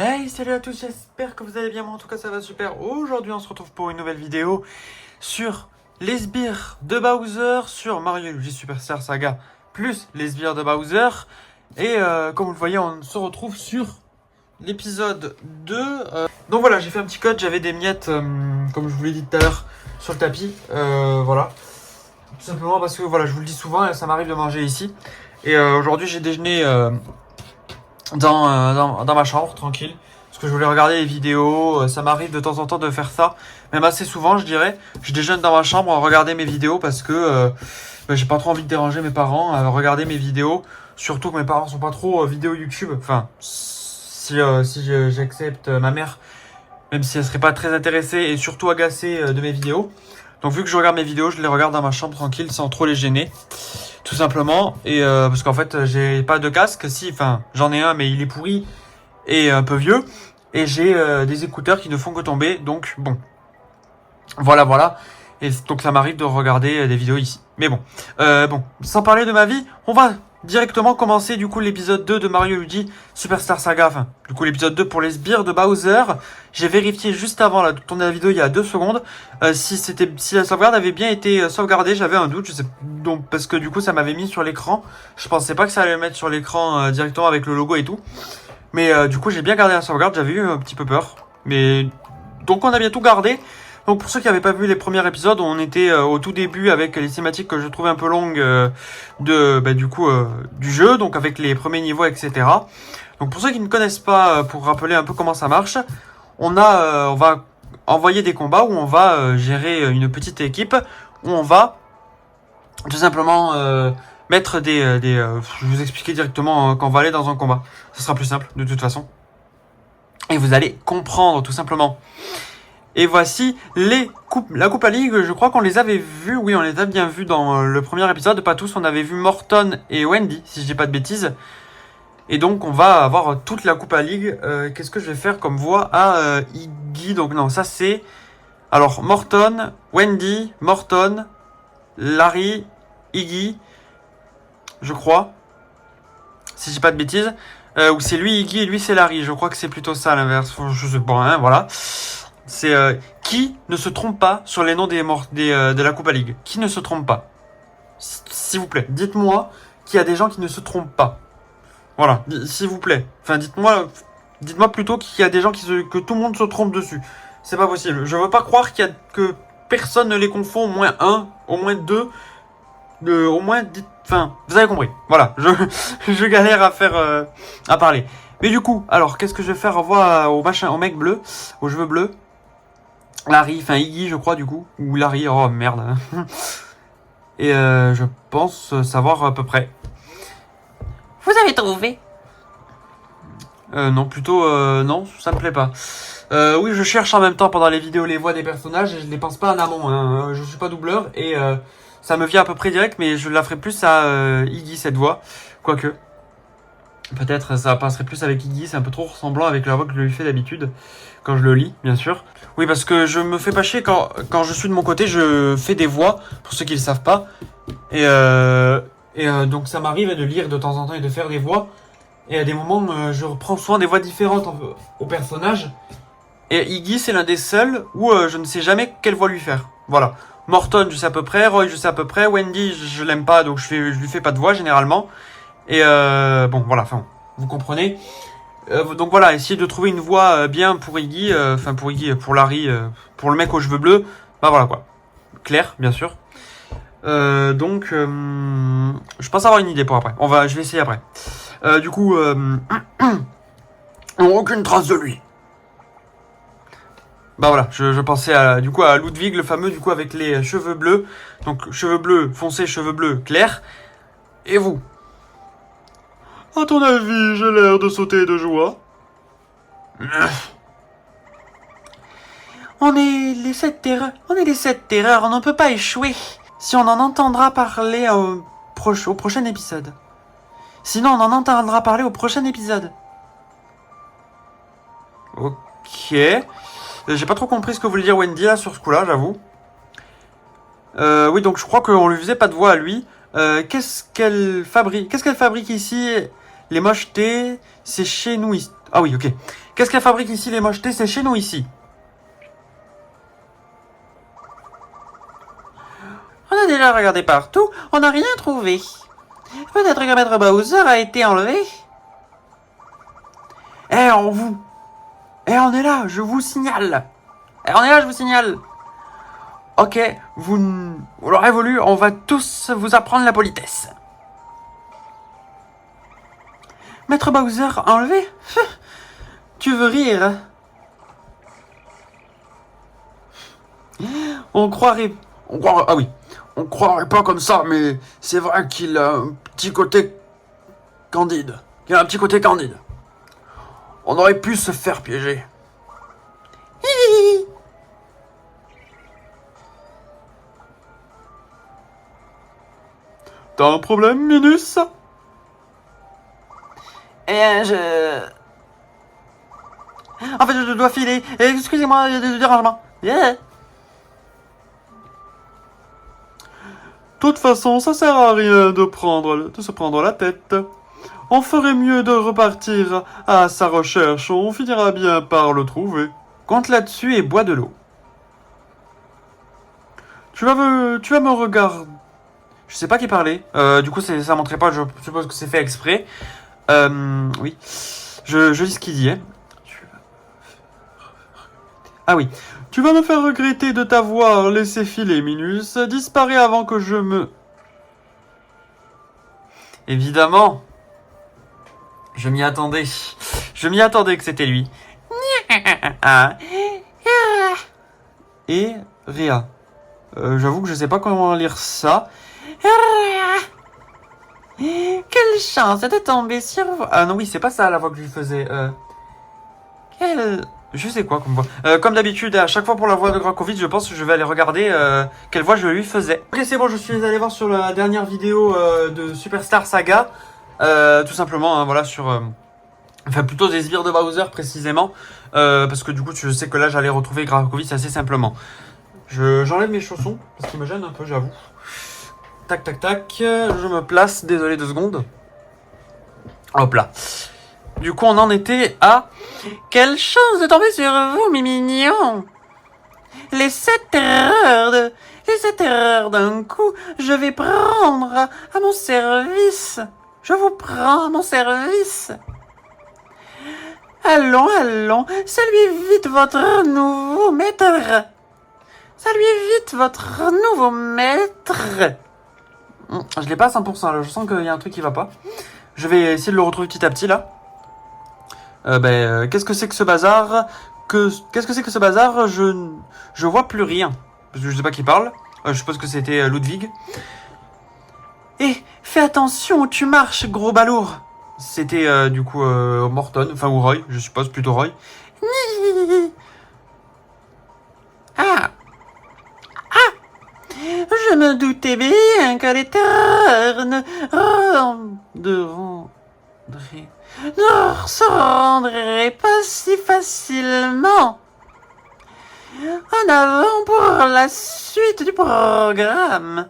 Hey, salut à tous, j'espère que vous allez bien, moi en tout cas ça va super. Aujourd'hui on se retrouve pour une nouvelle vidéo sur les sbires de Bowser, sur Mario et Luigi Superstar Saga, plus les sbires de Bowser. Et comme vous le voyez, on se retrouve sur l'épisode 2. Donc voilà, j'ai fait un petit code, j'avais des miettes, comme je vous l'ai dit tout à l'heure, sur le tapis. Voilà, tout simplement parce que voilà, je vous le dis souvent, ça m'arrive de manger ici. Et aujourd'hui j'ai déjeuné... dans ma chambre, tranquille. Parce que je voulais regarder les vidéos. Ça m'arrive de temps en temps de faire ça. Même assez souvent, je dirais. Je déjeune dans ma chambre à regarder mes vidéos parce que j'ai pas trop envie de déranger mes parents à regarder mes vidéos. Surtout que mes parents sont pas trop vidéo YouTube. Enfin, si j'accepte ma mère, même si elle serait pas très intéressée et surtout agacée de mes vidéos. Donc vu que je regarde mes vidéos, je les regarde dans ma chambre tranquille sans trop les gêner. Tout simplement. Et parce qu'en fait, j'ai pas de casque. Si, enfin, j'en ai un, mais il est pourri et un peu vieux. Et j'ai des écouteurs qui ne font que tomber. Donc, bon. Voilà. Et donc, ça m'arrive de regarder des vidéos ici. Mais bon. Bon, sans parler de ma vie, on va directement commencer du coup l'épisode 2 de Mario Luigi Superstar Saga. Enfin, du coup l'épisode 2 pour les sbires de Bowser. J'ai vérifié juste avant de tourner la vidéo il y a 2 secondes si la sauvegarde avait bien été sauvegardée. J'avais un doute, je sais donc parce que du coup ça m'avait mis sur l'écran. Je pensais pas que ça allait me mettre sur l'écran directement avec le logo et tout. Mais du coup j'ai bien gardé la sauvegarde, j'avais eu un petit peu peur. Mais donc on a bien tout gardé. Donc pour ceux qui n'avaient pas vu les premiers épisodes, on était au tout début avec les thématiques que je trouvais un peu longues du jeu, donc avec les premiers niveaux, etc. Donc pour ceux qui ne connaissent pas, pour rappeler un peu comment ça marche, on va envoyer des combats où on va gérer une petite équipe, où on va tout simplement mettre je vais vous expliquer directement quand on va aller dans un combat. Ce sera plus simple de toute façon. Et vous allez comprendre tout simplement. Et voici la Coupa League, je crois qu'on les avait vus, oui on les a bien vus dans le premier épisode, pas tous, on avait vu Morton et Wendy, si je dis pas de bêtises. Et donc on va avoir toute la Coupa League. Qu'est-ce que je vais faire comme voix à Iggy? Donc non, ça c'est... Alors Morton, Wendy, Morton, Larry, Iggy, je crois, si je dis pas de bêtises. Ou c'est lui Iggy et lui c'est Larry, je crois que c'est plutôt ça l'inverse, je sais pas, hein, voilà. C'est qui ne se trompe pas sur les noms de la Coupa League. Qui ne se trompe pas? S'il vous plaît, dites-moi qu'il y a des gens qui ne se trompent pas. Voilà, s'il vous plaît. Enfin, dites-moi plutôt qu'il y a des gens que tout le monde se trompe dessus. C'est pas possible. Je veux pas croire que personne ne les confond, au moins un, au moins deux, au moins... Enfin, vous avez compris. Voilà, je galère à parler. Mais du coup, alors, qu'est-ce que je vais faire? Au revoir au mec bleu, aux cheveux bleus. Larry, enfin Iggy je crois du coup, ou Larry, oh merde. Et je pense savoir à peu près. Vous avez trouvé? Non, plutôt non, ça me plaît pas. Oui, je cherche en même temps pendant les vidéos les voix des personnages et je les pense pas en amont. Hein. Je suis pas doubleur et ça me vient à peu près direct, mais je la ferai plus à Iggy cette voix, quoique. Peut-être ça passerait plus avec Iggy, c'est un peu trop ressemblant avec la voix que je lui fais d'habitude, quand je le lis, bien sûr. Oui, parce que je me fais pas chier quand je suis de mon côté, je fais des voix, pour ceux qui le savent pas. Et donc ça m'arrive de lire de temps en temps et de faire des voix. Et à des moments, je reprends souvent des voix différentes au personnage. Et Iggy, c'est l'un des seuls où je ne sais jamais quelle voix lui faire. Voilà. Morton, je sais à peu près. Roy, je sais à peu près. Wendy, je l'aime pas, donc je lui fais pas de voix généralement. Et bon, voilà, enfin, vous comprenez. Donc voilà, essayez de trouver une voix bien pour Iggy, pour Larry, pour le mec aux cheveux bleus. Bah voilà quoi. Clair, bien sûr. Donc, je pense avoir une idée pour après. Je vais essayer après. Du coup, aucune trace de lui. Bah voilà, je pensais à Ludwig, le fameux, du coup, avec les cheveux bleus. Donc, cheveux bleus foncés, cheveux bleus clairs. Et vous? À ton avis, j'ai l'air de sauter de joie? On est les 7 terreurs, on ne peut pas échouer. Si on en entendra parler au prochain épisode. Sinon, on en entendra parler au prochain épisode. Ok. J'ai pas trop compris ce que voulait dire Wendy là sur ce coup-là, j'avoue. Oui, donc je crois qu'on lui faisait pas de voix à lui. Qu'est-ce qu'elle fabrique ici? Les mochetés, c'est chez nous. Ah oui, ok. Qu'est-ce qu'elle fabrique ici, les mochetés? C'est chez nous, ici. On a déjà regardé partout, on n'a rien trouvé. Peut-être que Maître Bowser a été enlevé. Eh, on est là, je vous signale. Eh, on est là, je vous signale. Ok, vous l'aurez voulu, on va tous vous apprendre la politesse. Maître Bowser enlevé? Tu veux rire? On croirait... Ah oui, on croirait pas comme ça, mais c'est vrai qu'il a un petit côté candide. On aurait pu se faire piéger. T'as un problème, Minus? En fait, je dois filer. Excusez-moi du dérangement. Yeah. De toute façon, ça sert à rien de se prendre la tête. On ferait mieux de repartir à sa recherche, on finira bien par le trouver. Compte là-dessus et bois de l'eau. Tu vas me regarder. Je sais pas qui parlait. Du coup, ça montrait pas, je suppose que c'est fait exprès. Oui. Je lis ce qu'il dit. Hein. Ah oui. Tu vas me faire regretter de t'avoir laissé filer, Minus. Disparais avant que je me... Évidemment. Je m'y attendais. Je m'y attendais que c'était lui. Et Réa. J'avoue que je sais pas comment lire ça. Quelle chance de tomber sur vous. Ah non, oui, c'est pas ça la voix que je lui faisais. Je sais quoi comme voix. Comme d'habitude, à chaque fois pour la voix de Grakovitch, je pense que je vais aller regarder quelle voix je lui faisais. Ok, c'est bon, je suis allé voir sur la dernière vidéo de Superstar Saga. Tout simplement, hein, voilà, sur... Enfin, plutôt des sbires de Bowser, précisément. Parce que du coup, je sais que là, j'allais retrouver Grakovitch assez simplement. J'enlève mes chaussons, parce qu'ils me gênent un peu, j'avoue. Tac, tac, tac. Je me place, désolé 2 secondes. Hop là. Du coup, on en était à... Quelle chance de tomber sur vous, mes mignons. Les 7 erreurs d'un coup, je vais prendre à mon service. Je vous prends à mon service. Allons, saluez vite votre nouveau maître. Je l'ai pas à 100% là, je sens qu'il y a un truc qui va pas. Je vais essayer de le retrouver petit à petit là. Qu'est-ce que c'est que ce bazar? Qu'est-ce que c'est que ce bazar? Je vois plus rien. Parce que je sais pas qui parle. Je suppose que c'était Ludwig. Et fais attention où tu marches, gros balourd. C'était du coup Morton, enfin ou Roy, je suppose plutôt Roy. Ah, je me doutais bien que les terreurs ne se rendraient pas si facilement. En avant pour la suite du programme.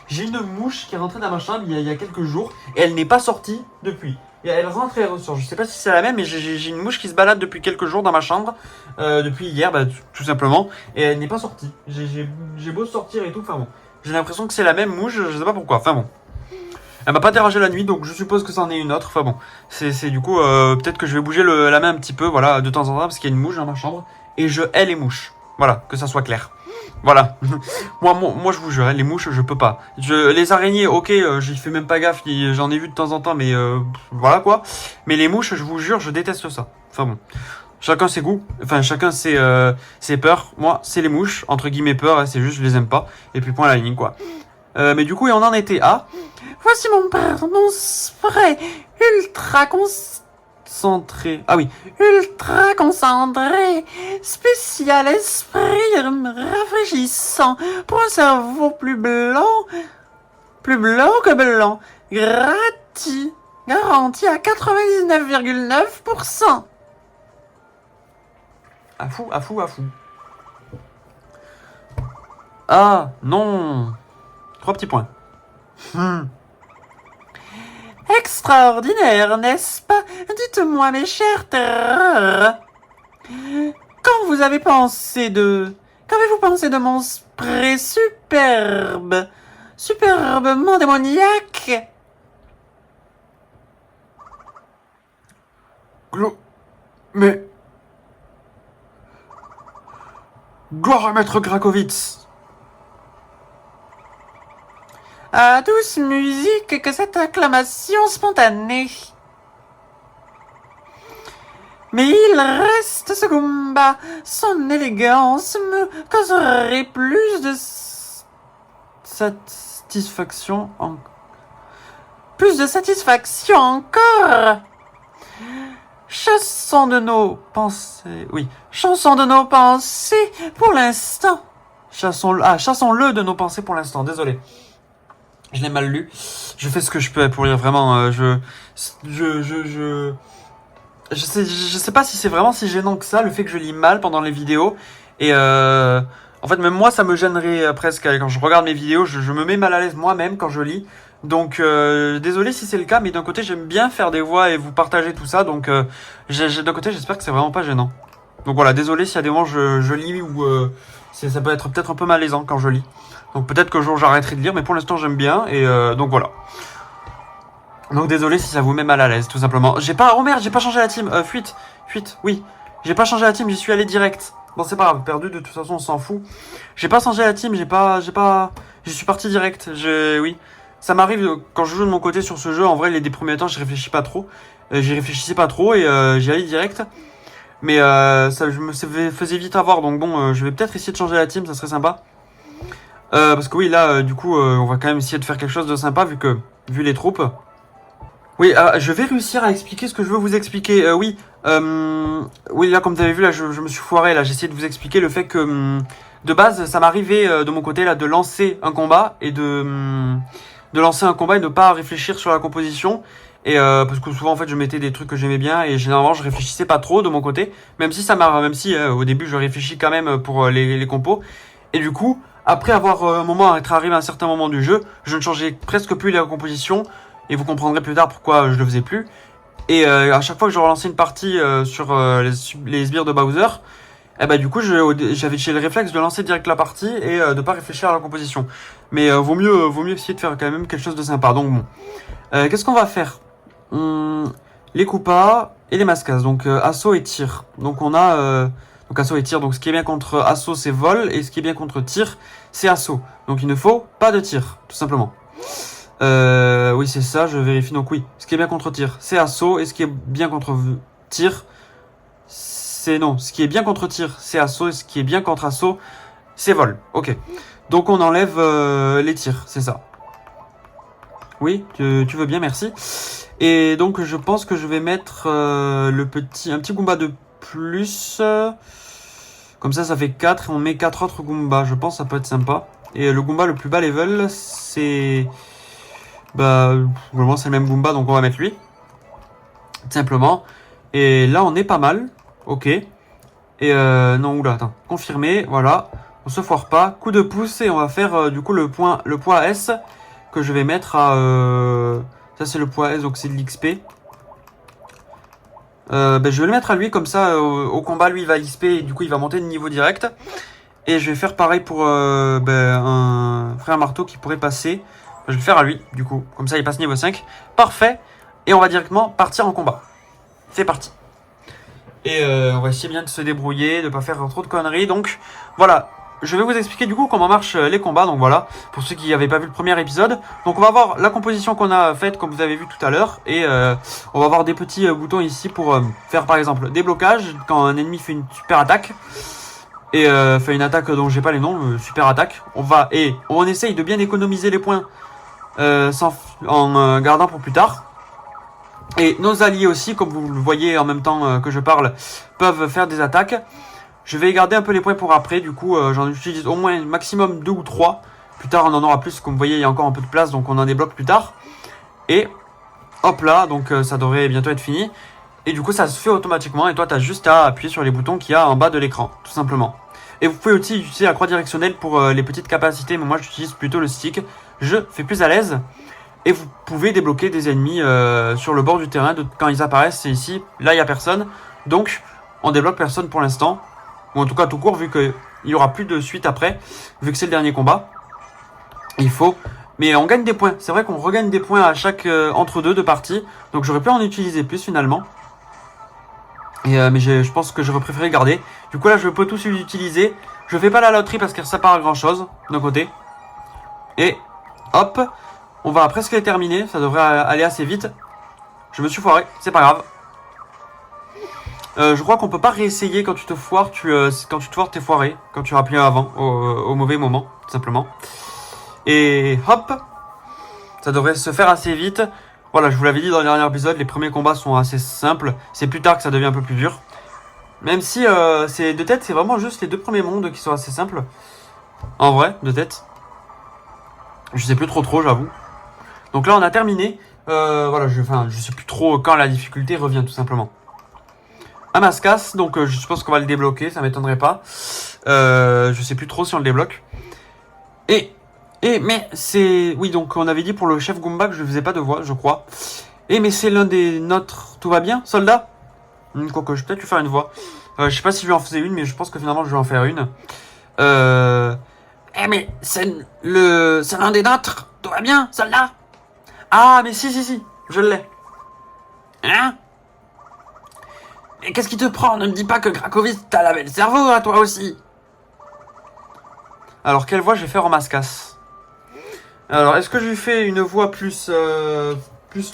J'ai une mouche qui est rentrée dans ma chambre il y a quelques jours et elle n'est pas sortie depuis. Et elle rentre et elle ressort. Je sais pas si c'est la même, mais j'ai une mouche qui se balade depuis quelques jours dans ma chambre, depuis hier, tout simplement, et elle n'est pas sortie. J'ai beau sortir et tout, enfin bon. J'ai l'impression que c'est la même mouche, je sais pas pourquoi, enfin bon. Elle m'a pas dérangé la nuit, donc je suppose que c'en est une autre, enfin bon. C'est du coup, peut-être que je vais bouger la main un petit peu, voilà, de temps en temps, parce qu'il y a une mouche dans ma chambre, et je hais les mouches. Voilà, que ça soit clair. Voilà. moi, je vous jure, les mouches, je peux pas. Les araignées, ok, j'y fais même pas gaffe, j'en ai vu de temps en temps, mais voilà quoi. Mais les mouches, je vous jure, je déteste ça. Enfin bon. Chacun ses goûts, enfin chacun ses peurs. Moi, c'est les mouches, entre guillemets peur, hein, c'est juste je les aime pas. Et puis point à la ligne quoi. Mais du coup, on en était à... Voici mon spray ultra concentré. Ah oui. Ultra concentré. Spécial esprit rafraîchissant. Pour un cerveau plus blanc que blanc. Garanti à 99,9%. À fou. Ah, non. 3 petits points. Extraordinaire, n'est-ce pas? Dites-moi, mes chères terreurs, qu'avez-vous pensé de mon spray superbement démoniaque? Mais... Gloire à Maître Grakowitz. Ah, douce musique que cette acclamation spontanée. Mais il reste ce Goomba. Son élégance me causerait plus de satisfaction encore. Chassons de nos pensées pour l'instant. Chassons-le de nos pensées pour l'instant. Désolé. Je l'ai mal lu. Je fais ce que je peux pour lire vraiment. Je sais pas si c'est vraiment si gênant que ça, le fait que je lis mal pendant les vidéos. Et en fait, même moi, ça me gênerait presque. Quand je regarde mes vidéos, je me mets mal à l'aise moi-même quand je lis. Donc, désolé si c'est le cas, mais d'un côté, j'aime bien faire des voix et vous partager tout ça. Donc, d'un côté, j'espère que c'est vraiment pas gênant. Donc voilà, désolé s'il y a des moments je lis ou ça peut être peut-être un peu malaisant quand je lis. Donc peut-être qu'un jour j'arrêterai de lire, mais pour l'instant j'aime bien. Et donc voilà. Donc désolé si ça vous met mal à l'aise, tout simplement. Oh merde, j'ai pas changé la team. Fuite, oui. J'ai pas changé la team, j'y suis allé direct. Bon, c'est pas grave, perdu, de toute façon, on s'en fout. J'ai pas changé la team, j'y suis parti direct. Oui. Ça m'arrive, quand je joue de mon côté sur ce jeu, en vrai, les premiers temps, j'y réfléchissais pas trop et j'y allais direct. Mais ça, je me faisais vite avoir, donc bon, je vais peut-être essayer de changer la team, ça serait sympa. Parce que oui, là, du coup, on va quand même essayer de faire quelque chose de sympa, vu les troupes. Oui, je vais réussir à expliquer ce que je veux vous expliquer. Oui, là, comme vous avez vu, là, je me suis foiré. Là, j'ai essayé de vous expliquer le fait que, de base, ça m'arrivait de mon côté là de lancer un combat et de ne pas réfléchir sur la composition. Et parce que souvent, en fait, je mettais des trucs que j'aimais bien et généralement, je réfléchissais pas trop de mon côté. Même si au début, je réfléchis quand même pour les compos. Et du coup, après être arrivé à un certain moment du jeu, je ne changeais presque plus la composition. Et vous comprendrez plus tard pourquoi je le faisais plus. Et à chaque fois que je relançais une partie sur les sbires de Bowser, du coup j'avais le réflexe de lancer direct la partie et de pas réfléchir à la composition. Mais vaut mieux essayer de faire quand même quelque chose de sympa. Donc bon, qu'est-ce qu'on va faire? Les Koopas et les Mascas. Donc assaut et tir. Donc on a donc assaut et tir. Donc ce qui est bien contre assaut c'est vol et ce qui est bien contre tir c'est assaut. Donc il ne faut pas de tir, tout simplement. Oui, c'est ça, je vérifie. Donc oui, ce qui est bien contre tir, c'est assaut. Et ce qui est bien contre tir, c'est... Non, ce qui est bien contre tir, c'est assaut. Et ce qui est bien contre assaut, c'est vol. Ok. Donc on enlève les tirs, c'est ça. Oui, tu veux bien, merci. Et donc je pense que je vais mettre un petit Goomba de plus. Comme ça fait 4 et on met 4 autres Goombas. Je pense que ça peut être sympa. Et le Goomba le plus bas level, c'est... Globalement c'est le même Goomba, donc on va mettre lui. Tout simplement. Et là on est pas mal. Ok. Et non, oula, attends. Confirmé, voilà. On se foire pas. Coup de pouce et on va faire du coup le poids S que je vais mettre à... Ça c'est le poids S, donc c'est de l'XP. Je vais le mettre à lui, comme ça au combat lui il va XP et du coup il va monter de niveau direct. Et je vais faire pareil pour un frère marteau qui pourrait passer. Je vais le faire à lui, du coup. Comme ça, il passe niveau 5. Parfait. Et on va directement partir en combat. C'est parti. Et on va essayer bien de se débrouiller, de ne pas faire trop de conneries. Donc, voilà. Je vais vous expliquer du coup comment marchent les combats. Donc voilà, pour ceux qui n'avaient pas vu le premier épisode. Donc on va voir la composition qu'on a faite, comme vous avez vu tout à l'heure. Et on va avoir des petits boutons ici pour faire par exemple des blocages. Quand un ennemi fait une super attaque. Et fait une attaque dont j'ai pas les noms, super attaque. On essaye de bien économiser les points en gardant pour plus tard. Et nos alliés aussi, comme vous le voyez en même temps que je parle, peuvent faire des attaques. Je vais garder un peu les points pour après, du coup j'en utilise au moins maximum 2 ou 3. Plus tard on en aura plus, comme vous voyez il y a encore un peu de place, donc on en débloque plus tard. Et hop là, donc ça devrait bientôt être fini. Et du coup ça se fait automatiquement et toi tu as juste à appuyer sur les boutons qu'il y a en bas de l'écran, tout simplement. Et vous pouvez aussi utiliser la croix directionnelle pour les petites capacités, mais moi j'utilise plutôt le stick. Je fais plus à l'aise. Et vous pouvez débloquer des ennemis sur le bord du terrain. Quand ils apparaissent, c'est ici. Là, il n'y a personne. Donc, on débloque personne pour l'instant. Ou en tout cas, tout court, vu qu'il n'y aura plus de suite après. Vu que c'est le dernier combat. Il faut... Mais on gagne des points. C'est vrai qu'on regagne des points à chaque entre deux de parties. Donc, j'aurais pu en utiliser plus finalement. Mais je pense que j'aurais préféré garder. Du coup, là, je peux tous les utiliser. Je fais pas la loterie parce qu'elle ne sert pas à grand chose d'un côté. Et hop, on va presque les terminer. Ça devrait aller assez vite. Je me suis foiré, c'est pas grave. Je crois qu'on peut pas réessayer quand tu te foires. Quand tu te foires, t'es foiré. Quand tu rappelles avant, au mauvais moment, tout simplement. Et hop, ça devrait se faire assez vite. Voilà, je vous l'avais dit dans le dernier épisode, les premiers combats sont assez simples. C'est plus tard que ça devient un peu plus dur. Même si c'est de tête, c'est vraiment juste les deux premiers mondes qui sont assez simples. En vrai, de tête. Je sais plus trop, j'avoue. Donc là, on a terminé. Voilà, je sais plus trop quand la difficulté revient, tout simplement. Amaskas, donc je pense qu'on va le débloquer, ça m'étonnerait pas. Je sais plus trop si on le débloque. Mais c'est... Oui, donc on avait dit pour le chef Goomba que je faisais pas de voix, je crois. Mais c'est l'un des nôtres. Tout va bien, soldat? Quoique, je vais peut-être lui faire une voix. Je sais pas si je lui en faisais une, mais je pense que finalement je vais en faire une. Mais c'est l'un des nôtres. Tout va bien, soldat? Ah, mais si, je l'ai. Hein? Et qu'est-ce qui te prend? Ne me dis pas que Gracovis t'a lavé le cerveau, à toi aussi. Alors, quelle voix je vais faire en Mascas? Alors, est-ce que je lui fais une voix plus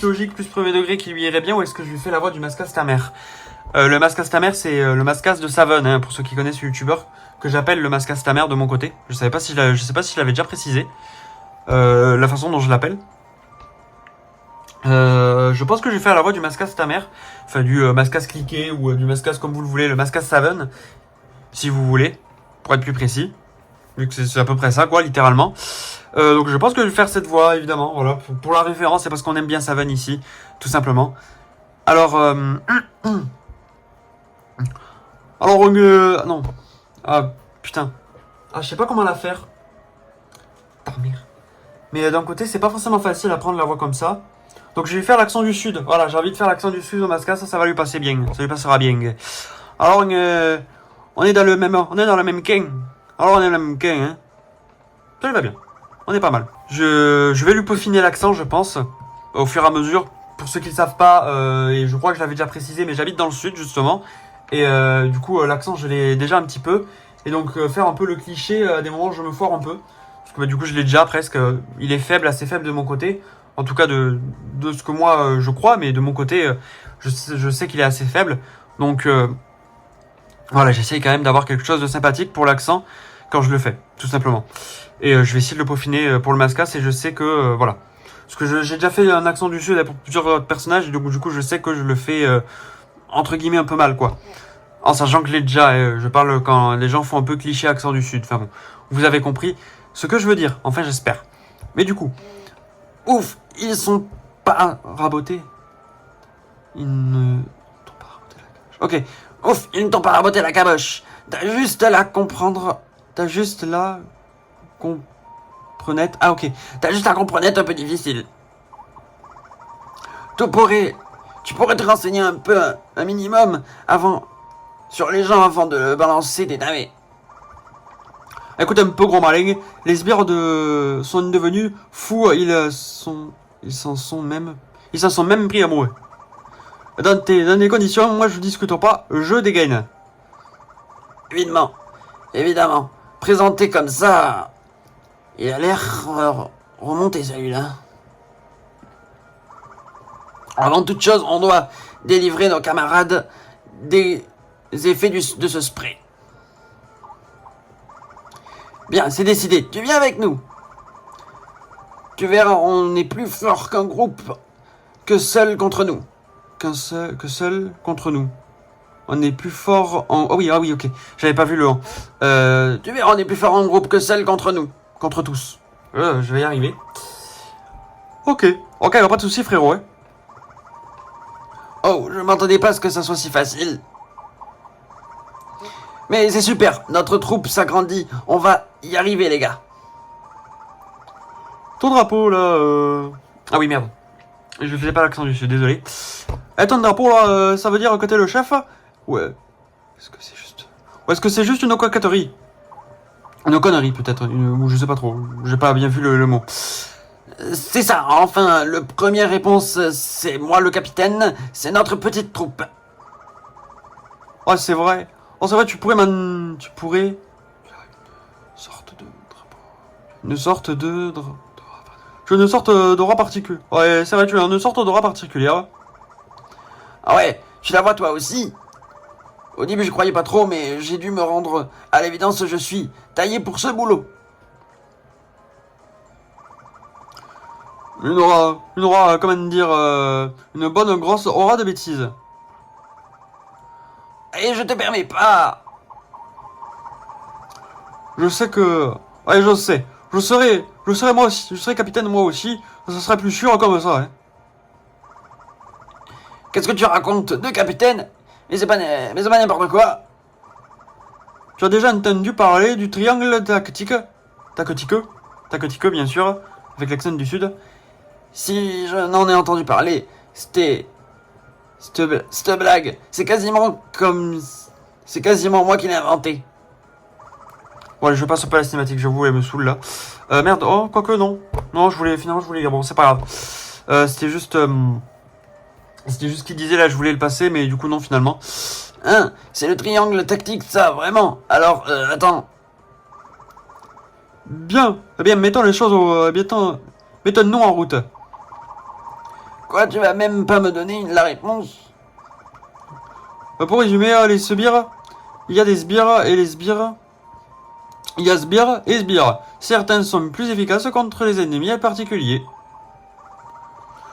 logique, plus premier degré qui lui irait bien, ou est-ce que je lui fais la voix du Mascas ta mère? Le Mascas ta mère, c'est le Mascas de Savon, hein, pour ceux qui connaissent le youtubeur, que j'appelle le Mascas ta mère de mon côté. Je sais pas si je l'avais déjà précisé, la façon dont je l'appelle. Je pense que je vais faire la voix du Mascas ta mère, enfin du Mascas cliqué ou du Mascas comme vous le voulez, le Mascas Savon, si vous voulez, pour être plus précis, vu que c'est à peu près ça, quoi, littéralement. Donc je pense que je vais faire cette voix, évidemment, voilà, pour la référence, c'est parce qu'on aime bien Savon ici, tout simplement. Alors, non, ah putain, je sais pas comment la faire. Dormir. Mais d'un côté, c'est pas forcément facile à prendre la voix comme ça. Donc je vais faire l'accent du sud. Voilà, j'ai envie de faire l'accent du sud au Mascas, ça va lui passer bien. Ça lui passera bien. Alors on est dans le même king. Alors on est dans le même king, hein. Ça lui va bien. On est pas mal. Je vais lui peaufiner l'accent, je pense, au fur et à mesure. Pour ceux qui ne savent pas, et je crois que je l'avais déjà précisé, mais j'habite dans le sud justement. Et du coup, l'accent, je l'ai déjà un petit peu. Et donc faire un peu le cliché, à des moments où je me foire un peu. Parce que du coup, je l'ai déjà presque. Il est faible, assez faible de mon côté. En tout cas, de ce que moi, je crois. Mais de mon côté, je sais qu'il est assez faible. Donc, voilà, j'essaye quand même d'avoir quelque chose de sympathique pour l'accent quand je le fais, tout simplement. Et je vais essayer de le peaufiner pour le Mascas. Et je sais que, voilà. Parce que j'ai déjà fait un accent du sud pour plusieurs personnages. Et donc, du coup, je sais que je le fais, entre guillemets, un peu mal, quoi. En sachant que je l'ai déjà. Je parle quand les gens font un peu cliché accent du sud. Enfin bon, vous avez compris ce que je veux dire, enfin j'espère. Mais du coup, ouf, ils sont pas rabotés. Ils ne t'ont pas raboté la caboche. Ok, ouf, ils ne t'ont pas raboté la caboche. T'as juste là comprendre. T'as juste là comprenette. Ah ok, t'as juste à comprenette un peu difficile. Tu pourrais te renseigner un peu, un minimum, sur les gens avant de balancer des navets. Écoute un peu gros malin, les sbires sont devenus fous, ils s'en sont même pris amoureux. Dans des conditions, moi je discute pas, je dégaine. Évidemment, présenté comme ça, il a l'air remonté celui-là. Avant toute chose, on doit délivrer nos camarades des effets de ce spray. Bien, c'est décidé. Tu viens avec nous. Tu verras, on est plus fort qu'un groupe, que seul contre nous. Que seul contre nous. On est plus fort en... Oh oui, ok. J'avais pas vu le en. Tu verras, on est plus fort en groupe que seul contre nous. Contre tous. Je vais y arriver. Ok, pas de soucis, frérot. Hein. Oh, je m'attendais pas à ce que ça soit si facile. Mais c'est super, notre troupe s'agrandit. On va y arriver, les gars. Ton drapeau, là, Ah oui, merde. Je faisais pas l'accent du sud, désolé. Eh, ton drapeau, là, ça veut dire que t'es le chef? Ouais. Est-ce que c'est juste... Ou est-ce que c'est juste une coquetterie? Une connerie, peut-être. Ou je sais pas trop. J'ai pas bien vu le mot. C'est ça, enfin, le première réponse, c'est moi le capitaine, c'est notre petite troupe. Oh, c'est vrai. Oh, c'est vrai, tu pourrais... Tu pourrais... Une sorte de... Tu as une sorte d'aura particulière. Ouais, c'est vrai, tu as une sorte d'aura particulière. Ah ouais, tu la vois toi aussi? Au début je croyais pas trop, mais j'ai dû me rendre à l'évidence, je suis taillé pour ce boulot. Une aura, comment dire, une bonne grosse aura de bêtises. Et je te permets pas. Je sais que... Ouais, je sais. Je serai moi aussi. Je serai capitaine moi aussi. Ça serait plus sûr comme ça, hein. Qu'est-ce que tu racontes de capitaine? Mais c'est pas n'importe quoi. Tu as déjà entendu parler du triangle tactique? Tactique, bien sûr, avec l'accent du sud. Si je n'en ai entendu parler, cette blague, c'est quasiment moi qui l'ai inventé. Bon, allez, je passe pas la cinématique, j'avoue, elle me saoule là. Merde, oh, quoique non. Non, finalement, je voulais lire. Bon, c'est pas grave. C'était juste qu'il disait là, je voulais le passer, mais du coup, non, finalement. Hein, c'est le triangle tactique, ça, vraiment. Alors, attends. Bien, eh bien, mettons les choses au... mettons-nous en route. Quoi, tu vas même pas me donner la réponse? Pour résumer, les sbires, il y a des sbires et les sbires. Il y a sbires et sbires. Certains sont plus efficaces contre les ennemis particuliers.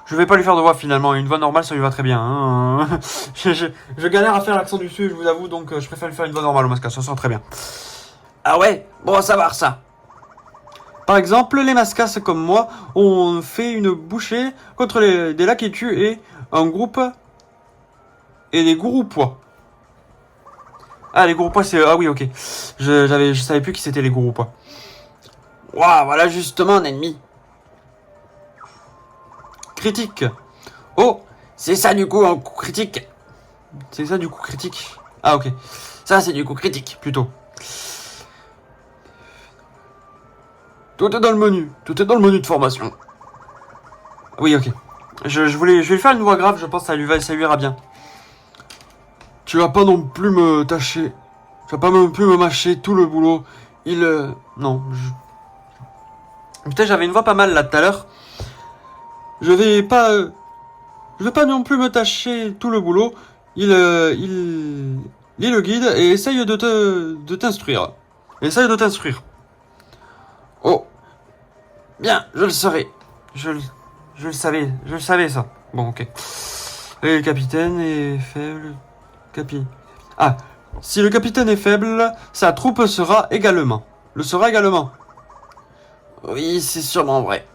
Je vais pas lui faire de voix finalement, une voix normale ça lui va très bien. Hein. je galère à faire l'accent du sud, je vous avoue, donc je préfère lui faire une voix normale au mascas, ça sent très bien. Ah ouais? Bon à savoir ça. Par exemple, les mascas comme moi, on fait une bouchée contre des laquetus et un groupe et des gouroupois. Ah, les gouroupois, c'est... Ah oui, ok. Je savais plus qui c'était les gouroupois. Waouh, voilà justement un ennemi. Critique. Oh, c'est ça du coup un coup critique. C'est ça du coup critique. Ah ok. Ça c'est du coup critique. Plutôt. Tout est dans le menu. Tout est dans le menu de formation. Oui, ok. Je vais lui faire une voix grave, je pense que ça lui ira bien. Tu vas pas non plus me tâcher. Tu vas pas non plus me mâcher tout le boulot. Non. Putain, j'avais une voix pas mal là tout à l'heure. Je vais pas non plus me tâcher tout le boulot. Il lit le guide et essaye de t'instruire. Essaye de t'instruire. Oh. Bien, je le saurai. Je le savais ça. Bon, ok. Et le capitaine est faible. Ah, si le capitaine est faible, sa troupe le sera également. Oui, c'est sûrement vrai.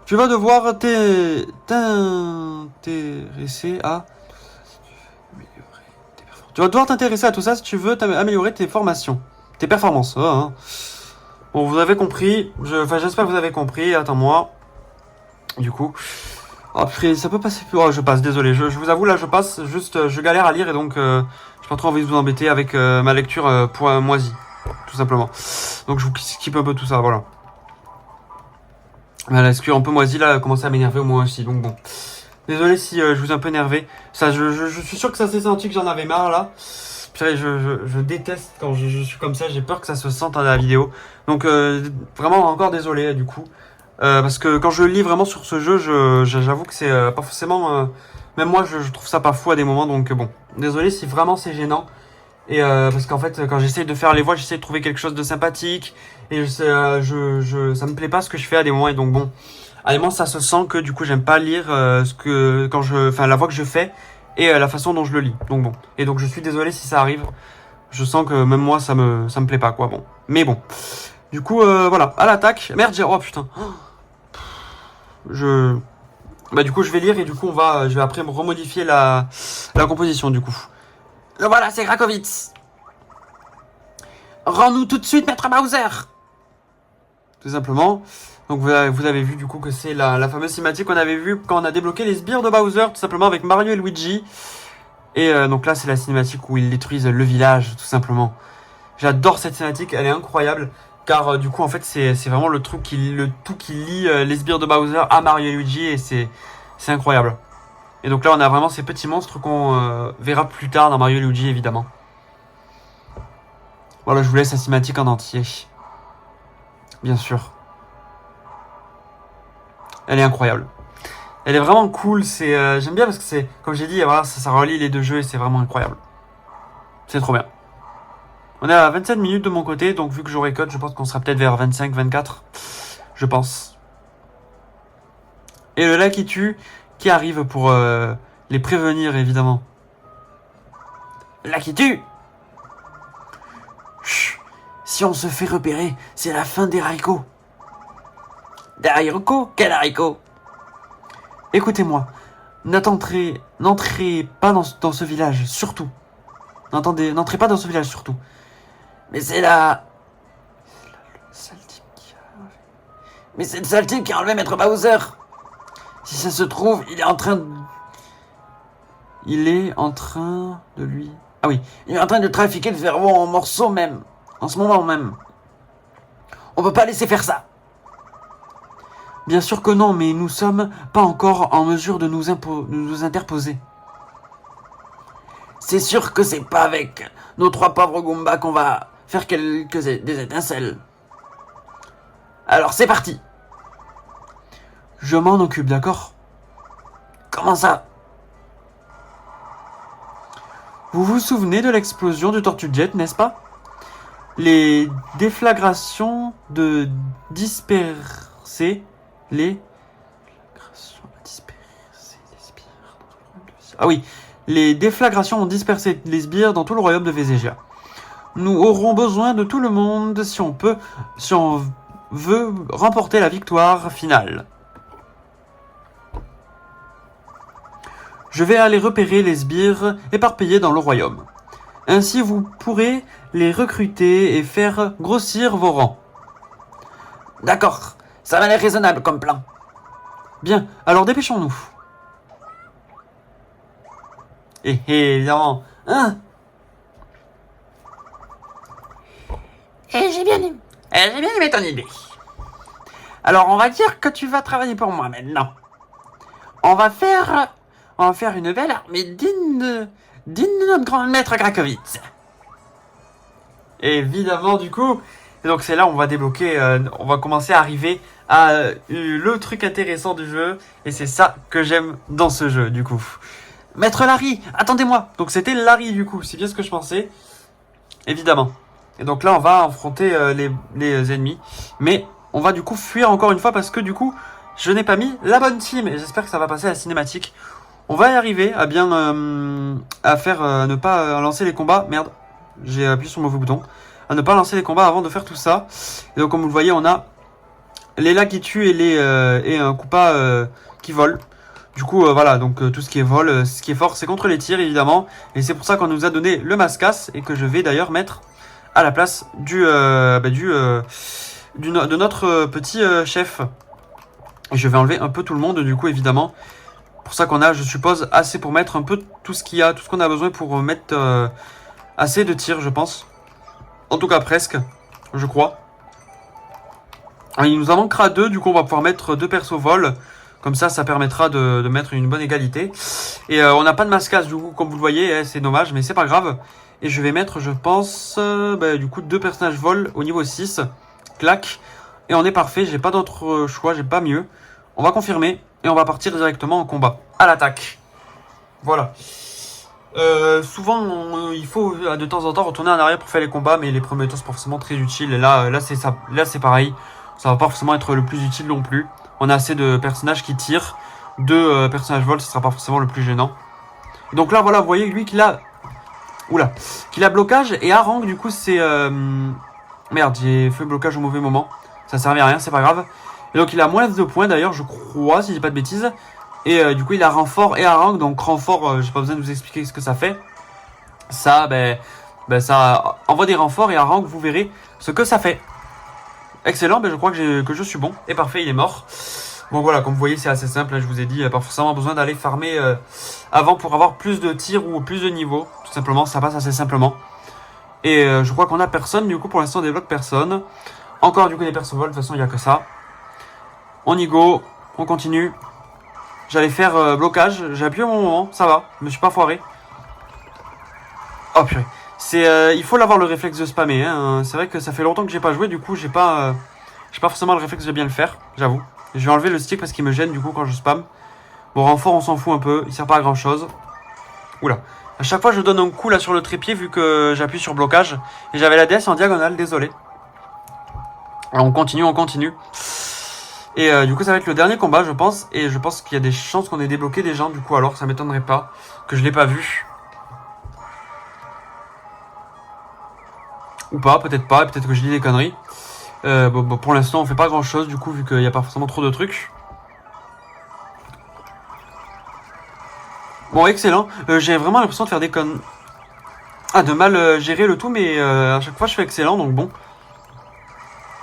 Tu vas devoir t'intéresser à... Tu vas devoir t'intéresser à tout ça si tu veux améliorer tes formations. Tes performances. Oh, hein. Bon, vous avez compris. J'espère que vous avez compris. Attends-moi. Du coup... Oh, ça peut passer plus... Oh, je passe, désolé. Je vous avoue, là, je passe. Juste, je galère à lire et donc... j'ai pas trop envie de vous embêter avec ma lecture pour moisie. Tout simplement. Donc, je vous skip un peu tout ça, voilà. La lecture un peu moisie, là, a commencé à m'énerver moi aussi. Donc, bon. Désolé si je vous ai un peu énervé. Ça, je suis sûr que ça s'est senti que j'en avais marre, là. Purée, je déteste quand je suis comme ça. J'ai peur que ça se sente dans la vidéo. Donc, vraiment, encore désolé, du coup. Parce que quand je lis vraiment sur ce jeu, j'avoue que c'est pas forcément... même moi, je trouve ça pas fou à des moments, donc bon. Désolé si vraiment c'est gênant. Et parce qu'en fait, quand j'essaye de faire les voix, j'essaie de trouver quelque chose de sympathique. Et ça me plaît pas ce que je fais à des moments. Et donc bon, à des moments, ça se sent que du coup, j'aime pas lire la voix que je fais et la façon dont je le lis. Donc bon. Et donc, je suis désolé si ça arrive. Je sens que même moi, ça me plaît pas, quoi. Bon. Mais bon. Du coup, voilà. À l'attaque. Merde, oh putain. Du coup, je vais lire et du coup, je vais après remodifier la composition, du coup. Le voilà, c'est Krakowitz. Rends-nous tout de suite, maître Bowser. Tout simplement. Donc vous avez vu du coup que c'est la fameuse cinématique qu'on avait vue quand on a débloqué les sbires de Bowser, tout simplement avec Mario et Luigi. Et donc là c'est la cinématique où ils détruisent le village, tout simplement. J'adore cette cinématique, elle est incroyable. Car du coup en fait c'est vraiment le tout qui lie les sbires de Bowser à Mario et Luigi. Et c'est incroyable. Et donc là on a vraiment ces petits monstres qu'on verra plus tard dans Mario et Luigi évidemment. Voilà, je vous laisse la cinématique en entier. Bien sûr. Elle est incroyable. Elle est vraiment cool. J'aime bien parce que c'est, comme j'ai dit, voilà, ça relie les deux jeux et c'est vraiment incroyable. C'est trop bien. On est à 27 minutes de mon côté, donc vu que j'aurai code, je pense qu'on sera peut-être vers 25, 24. Je pense. Et le lac qui tue, qui arrive pour les prévenir, évidemment. Là qui tue. Chut. Si on se fait repérer, c'est la fin des haricots. Des haricots? Quel haricot? Écoutez-moi, n'entrez pas dans ce village, surtout. N'entrez pas dans ce village, surtout. Mais c'est la... Mais c'est le sale type qui a enlevé Maître Bowser. Si ça se trouve, il est en train de lui... Ah oui, il est en train de trafiquer le cerveau en morceaux même. En ce moment même. On peut pas laisser faire ça. Bien sûr que non, mais nous sommes pas encore en mesure de nous interposer. C'est sûr que c'est pas avec nos 3 pauvres Goombas qu'on va faire des étincelles. Alors c'est parti. Je m'en occupe, d'accord? Comment ça? Vous vous souvenez de l'explosion du Tortue Jet, n'est-ce pas? Les déflagrations de disperser les... Ah oui, les déflagrations ont dispersé les sbires dans tout le royaume de Vézégia. Nous aurons besoin de tout le monde si on veut remporter la victoire finale. Je vais aller repérer les sbires éparpillés dans le royaume. Ainsi vous pourrez les recruter et faire grossir vos rangs. D'accord, ça m'a l'air raisonnable comme plan. Bien, alors dépêchons-nous. Évidemment, hein? J'ai bien aimé ton idée. Alors, on va dire que tu vas travailler pour moi maintenant. On va faire une belle armée digne de notre grand maître Krakowitz. Évidemment, du coup. Et donc, c'est là où on va débloquer, on va commencer à arriver à le truc intéressant du jeu. Et c'est ça que j'aime dans ce jeu, du coup. Maître Larry, attendez-moi. Donc, c'était Larry, du coup. C'est bien ce que je pensais. Évidemment. Et donc là, on va affronter les ennemis. Mais on va du coup fuir encore une fois parce que du coup, je n'ai pas mis la bonne team. Et j'espère que ça va passer à la cinématique. On va y arriver à bien ne pas lancer les combats. Merde, j'ai appuyé sur le mauvais bouton. À ne pas lancer les combats avant de faire tout ça. Et donc comme vous le voyez, on a les là qui tuent et un Koopa qui vole. Du coup, voilà, donc tout ce qui est vol, ce qui est fort, c'est contre les tirs évidemment. Et c'est pour ça qu'on nous a donné le mascasse et que je vais d'ailleurs mettre à la place de notre petit chef. Et je vais enlever un peu tout le monde du coup évidemment. Pour ça qu'on a, je suppose, assez pour mettre un peu tout ce qu'il y a, tout ce qu'on a besoin pour mettre assez de tirs, je pense. En tout cas presque, je crois. Alors, il nous en manquera 2, du coup on va pouvoir mettre 2 persos vol. Comme ça permettra de mettre une bonne égalité. Et on n'a pas de mascasse du coup, comme vous le voyez, c'est dommage, mais c'est pas grave. Et je vais mettre, je pense, du coup 2 personnages vol au niveau 6. Clac. Et on est parfait, j'ai pas d'autre choix, j'ai pas mieux. On va confirmer et on va partir directement en combat. À l'attaque. Voilà. Souvent, il faut de temps en temps retourner en arrière pour faire les combats, mais les premiers temps c'est pas forcément très utile. Et là c'est ça, là c'est pareil. Ça va pas forcément être le plus utile non plus. On a assez de personnages qui tirent. 2 personnages vol, ce sera pas forcément le plus gênant. Donc là, voilà, vous voyez, lui qu'il a... Oula. Qu'il a blocage. Et Harang, du coup, c'est... Merde, j'ai fait blocage au mauvais moment. Ça servait à rien, c'est pas grave. Et donc il a moins de points d'ailleurs, je crois, si j'ai pas de bêtises. Et du coup, il a renfort et Harang. Donc renfort, j'ai pas besoin de vous expliquer ce que ça fait. Ça, ça envoie des renforts et Harang, vous verrez ce que ça fait. Excellent, ben je crois que je suis bon. Et parfait, il est mort. Bon voilà, comme vous voyez, c'est assez simple. Hein, je vous ai dit, pas forcément besoin d'aller farmer avant pour avoir plus de tirs ou plus de niveaux. Tout simplement, ça passe assez simplement. Et je crois qu'on a personne, du coup pour l'instant on débloque personne. Encore du coup des persos vol, de toute façon il n'y a que ça. On y go, on continue. J'allais faire blocage, j'ai appuyé au bon moment, ça va, je me suis pas foiré. Oh purée, il faut l'avoir le réflexe de spammer, hein. C'est vrai que ça fait longtemps que j'ai pas joué, du coup j'ai pas forcément le réflexe de bien le faire, j'avoue. Je vais enlever le stick parce qu'il me gêne du coup quand je spam. Bon, renfort on s'en fout un peu, il sert pas à grand chose. Oula. À chaque fois je donne un coup là sur le trépied vu que j'appuie sur blocage. Et j'avais la DS en diagonale, désolé. Alors on continue, on continue. Et du coup ça va être le dernier combat je pense. Et je pense qu'il y a des chances qu'on ait débloqué des gens du coup, alors ça m'étonnerait pas que je l'ai pas vu. Ou pas, peut-être pas, peut-être que je dis des conneries. Bon, pour l'instant on fait pas grand chose du coup vu qu'il n'y a pas forcément trop de trucs. Bon, excellent. J'ai vraiment l'impression de faire des connes. Ah, de mal gérer le tout, mais à chaque fois je fais excellent, donc bon.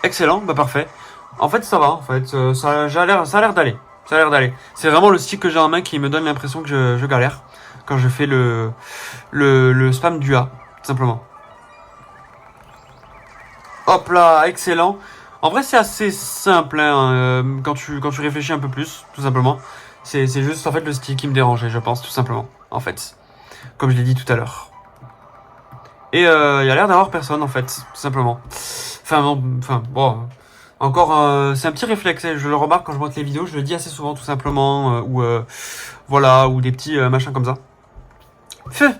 Excellent, bah parfait. En fait, ça va, en fait. Ça a l'air d'aller. Ça a l'air d'aller. C'est vraiment le stick que j'ai en main qui me donne l'impression que je galère quand je fais le spam du A, tout simplement. Hop là, excellent. En vrai, c'est assez simple hein, quand tu réfléchis un peu plus, tout simplement. C'est juste en fait le stick qui me dérangeait, je pense, tout simplement. En fait, comme je l'ai dit tout à l'heure. Et il y a l'air d'avoir personne, en fait, tout simplement. Bon. Encore, c'est un petit réflexe, je le remarque quand je monte les vidéos, je le dis assez souvent, tout simplement. Voilà, ou des petits machins comme ça. Feu.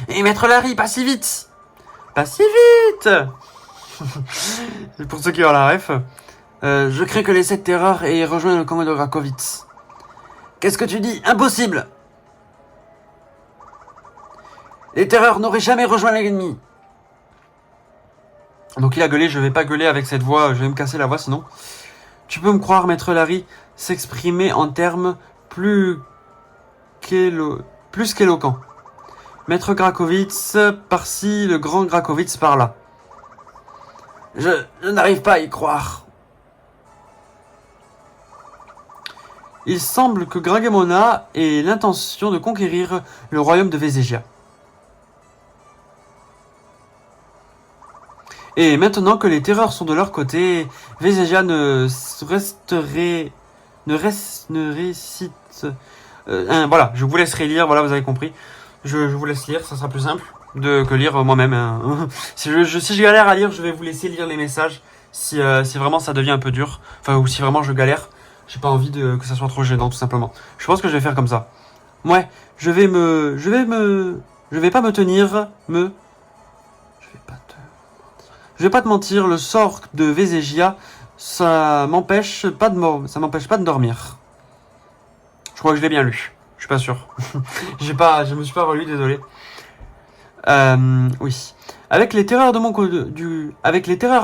Et Maître Larry, pas si vite. Pas si vite. Pour ceux qui ont la ref. Je crains que les 7 terreurs aient rejoint le commando Grakowitz. Qu'est-ce que tu dis? Impossible! Les terreurs n'auraient jamais rejoint l'ennemi. Donc il a gueulé, je vais pas gueuler avec cette voix, je vais me casser la voix sinon. Tu peux me croire, Maître Larry, s'exprimer en termes plus qu'éloquents. Maître Grakowitz par-ci, le grand Grakowitz par-là. Je n'arrive pas à y croire. Il semble que Gragemona ait l'intention de conquérir le royaume de Vézégia. Et maintenant que les terreurs sont de leur côté, Vézégia voilà, je vous laisserai lire, voilà, vous avez compris. Je vous laisse lire, ça sera plus simple que lire moi-même. Hein. Si je galère à lire, je vais vous laisser lire les messages si vraiment ça devient un peu dur. Enfin, ou si vraiment je galère. J'ai pas envie que ça soit trop gênant, tout simplement. Je pense que je vais faire comme ça. Ouais, je vais pas me tenir, je vais pas te mentir, le sort de Vézégia, ça m'empêche pas de dormir. Je crois que je l'ai bien lu. Je suis pas sûr. Je me suis pas relu, désolé. Oui. Avec les terreurs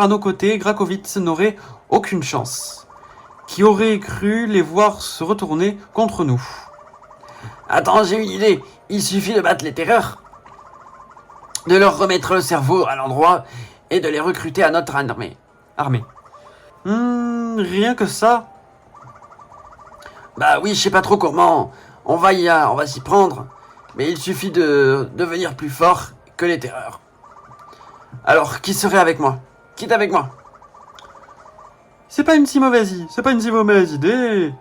à nos côtés, Grakowitz n'aurait aucune chance. Qui aurait cru les voir se retourner contre nous? Attends, j'ai une idée. Il suffit de battre les terreurs, de leur remettre le cerveau à l'endroit et de les recruter à notre armée. Rien que ça? Bah oui, je sais pas trop comment. On va s'y prendre. Mais il suffit de devenir plus fort que les terreurs. Alors, qui serait avec moi? Qui est avec moi? C'est pas une si mauvaise idée.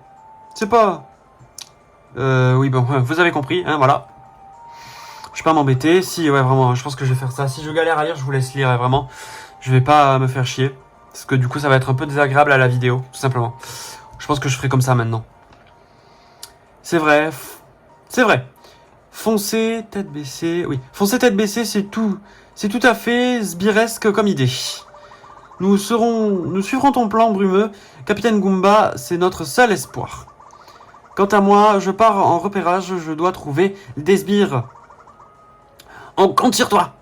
C'est pas... oui, bon, vous avez compris, hein, voilà. Je vais pas m'embêter. Si, ouais, vraiment, je pense que je vais faire ça. Si je galère à lire, je vous laisse lire, vraiment. Je vais pas me faire chier. Parce que du coup, ça va être un peu désagréable à la vidéo, tout simplement. Je pense que je ferai comme ça maintenant. C'est vrai. Foncer, tête baissée, oui. Foncer, tête baissée, c'est tout à fait sbiresque comme idée. Nous suivrons ton plan brumeux. Capitaine Goomba, c'est notre seul espoir. Quant à moi, je pars en repérage, je dois trouver des sbires. On compte sur toi.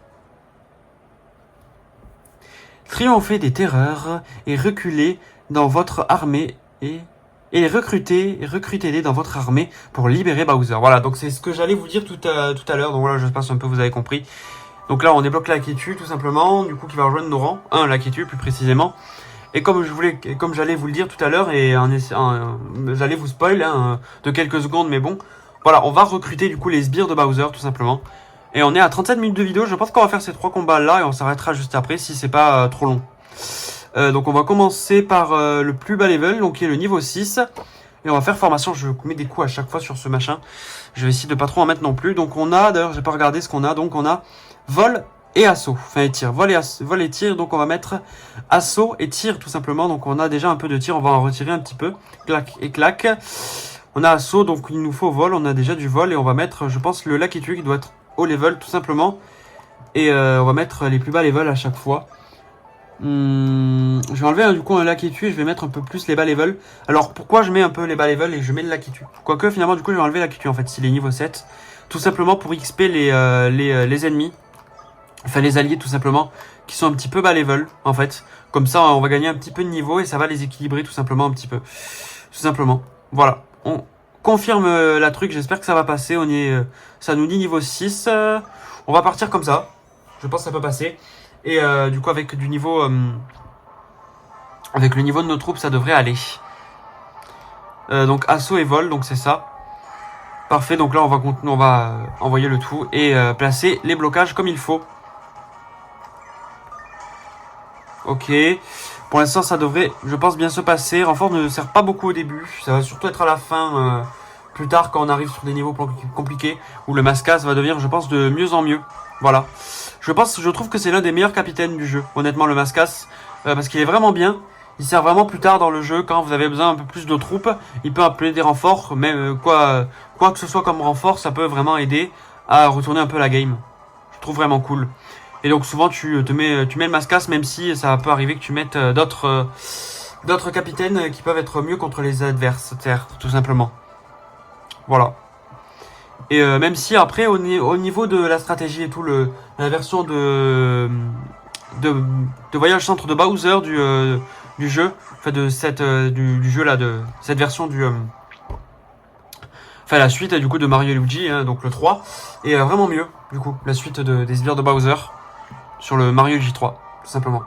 Triompher des terreurs et reculer dans votre armée et recrutez-les dans votre armée pour libérer Bowser. Voilà, donc c'est ce que j'allais vous dire tout à l'heure. Donc voilà, je pense un peu, vous avez compris. Donc là, on débloque l'Aketu tout simplement, du coup qui va rejoindre nos rangs, l'Aketu plus précisément. Et comme j'allais vous le dire tout à l'heure, et j'allais vous spoil de quelques secondes, mais bon, voilà, on va recruter du coup les sbires de Bowser tout simplement. Et on est à 37 minutes de vidéo, je pense qu'on va faire ces 3 combats là et on s'arrêtera juste après si c'est pas trop long. Donc on va commencer par le plus bas level, donc qui est le niveau 6. Et on va faire formation, je mets des coups à chaque fois sur ce machin. Je vais essayer de pas trop en mettre non plus. Donc on a, d'ailleurs j'ai pas regardé ce qu'on a, donc on a vol et assaut, enfin et tir, vol et tir, donc on va mettre assaut et tir tout simplement. Donc on a déjà un peu de tir, on va en retirer un petit peu, clac et clac. On a assaut, donc il nous faut vol, on a déjà du vol et on va mettre, je pense, le Lakitu qui doit être au level tout simplement. Et on va mettre les plus bas level à chaque fois. Je vais enlever du coup un Lakitu et je vais mettre un peu plus les bas level. Alors pourquoi je mets un peu les bas level et je mets le Lakitu? Quoique finalement du coup je vais enlever Lakitu en fait s'il est niveau 7. Tout simplement pour XP les ennemis. Enfin les alliés tout simplement, qui sont un petit peu bas level en fait. Comme ça on va gagner un petit peu de niveau et ça va les équilibrer tout simplement un petit peu. Tout simplement. Voilà. On confirme la truc, j'espère que ça va passer. Ça nous dit niveau 6. On va partir comme ça. Je pense que ça peut passer. Et du coup avec du niveau... avec le niveau de nos troupes ça devrait aller. Donc assaut et vol, donc c'est ça. Parfait, donc là on va envoyer le tout et placer les blocages comme il faut. Ok, pour l'instant ça devrait, je pense, bien se passer. Renfort ne sert pas beaucoup au début, ça va surtout être à la fin, plus tard quand on arrive sur des niveaux compliqués, où le Mascas va devenir, je pense, de mieux en mieux. Voilà, je trouve que c'est l'un des meilleurs capitaines du jeu, honnêtement le Mascas, parce qu'il est vraiment bien. Il sert vraiment plus tard dans le jeu, quand vous avez besoin un peu plus de troupes, il peut appeler des renforts, mais quoi que ce soit comme renfort, ça peut vraiment aider à retourner un peu la game. Je trouve vraiment cool. Et donc souvent tu mets le Mascas, même si ça peut arriver que tu mettes d'autres capitaines qui peuvent être mieux contre les adversaires, tout simplement. Voilà. Et même si après au niveau de la stratégie et tout, la version de voyage centre de Bowser du jeu, enfin de du jeu là, de cette version enfin la suite du coup de Mario et Luigi, donc le 3, est vraiment mieux du coup, la suite des sbires de Bowser sur le Mario J3, tout simplement.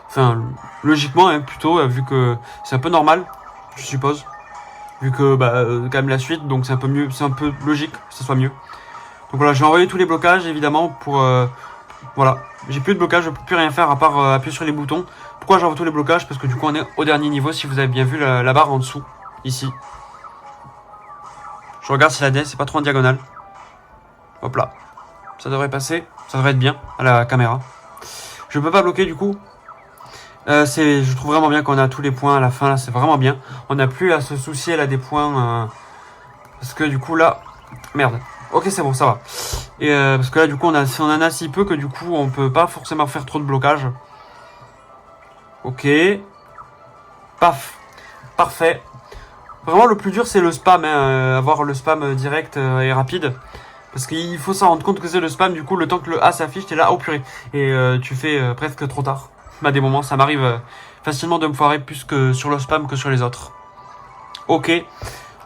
Enfin, logiquement, plutôt, vu que c'est un peu normal, je suppose. Vu que, quand même la suite, donc c'est un peu mieux, c'est un peu logique que ça soit mieux. Donc voilà, je vais envoyer tous les blocages, évidemment, pour... voilà, j'ai plus de blocage, je peux plus rien faire à part appuyer sur les boutons. Pourquoi j'envoie tous les blocages? Parce que du coup, on est au dernier niveau, si vous avez bien vu la barre en dessous, ici. Je regarde si la DS c'est pas trop en diagonale. Hop là. Ça devrait passer, ça devrait être bien à la caméra. Je peux pas bloquer du coup. Je trouve vraiment bien qu'on a tous les points à la fin, là c'est vraiment bien. On n'a plus à se soucier là des points. Parce que du coup là... Merde. Ok c'est bon, ça va. Et parce que là du coup on en a si peu que du coup on peut pas forcément faire trop de blocage. Ok. Paf. Parfait. Vraiment le plus dur c'est le spam, avoir le spam direct et rapide. Parce qu'il faut s'en rendre compte que c'est le spam, du coup le temps que le A s'affiche, t'es là, oh purée. Et tu fais presque trop tard. À des moments, ça m'arrive facilement de me foirer plus que sur le spam que sur les autres. Ok.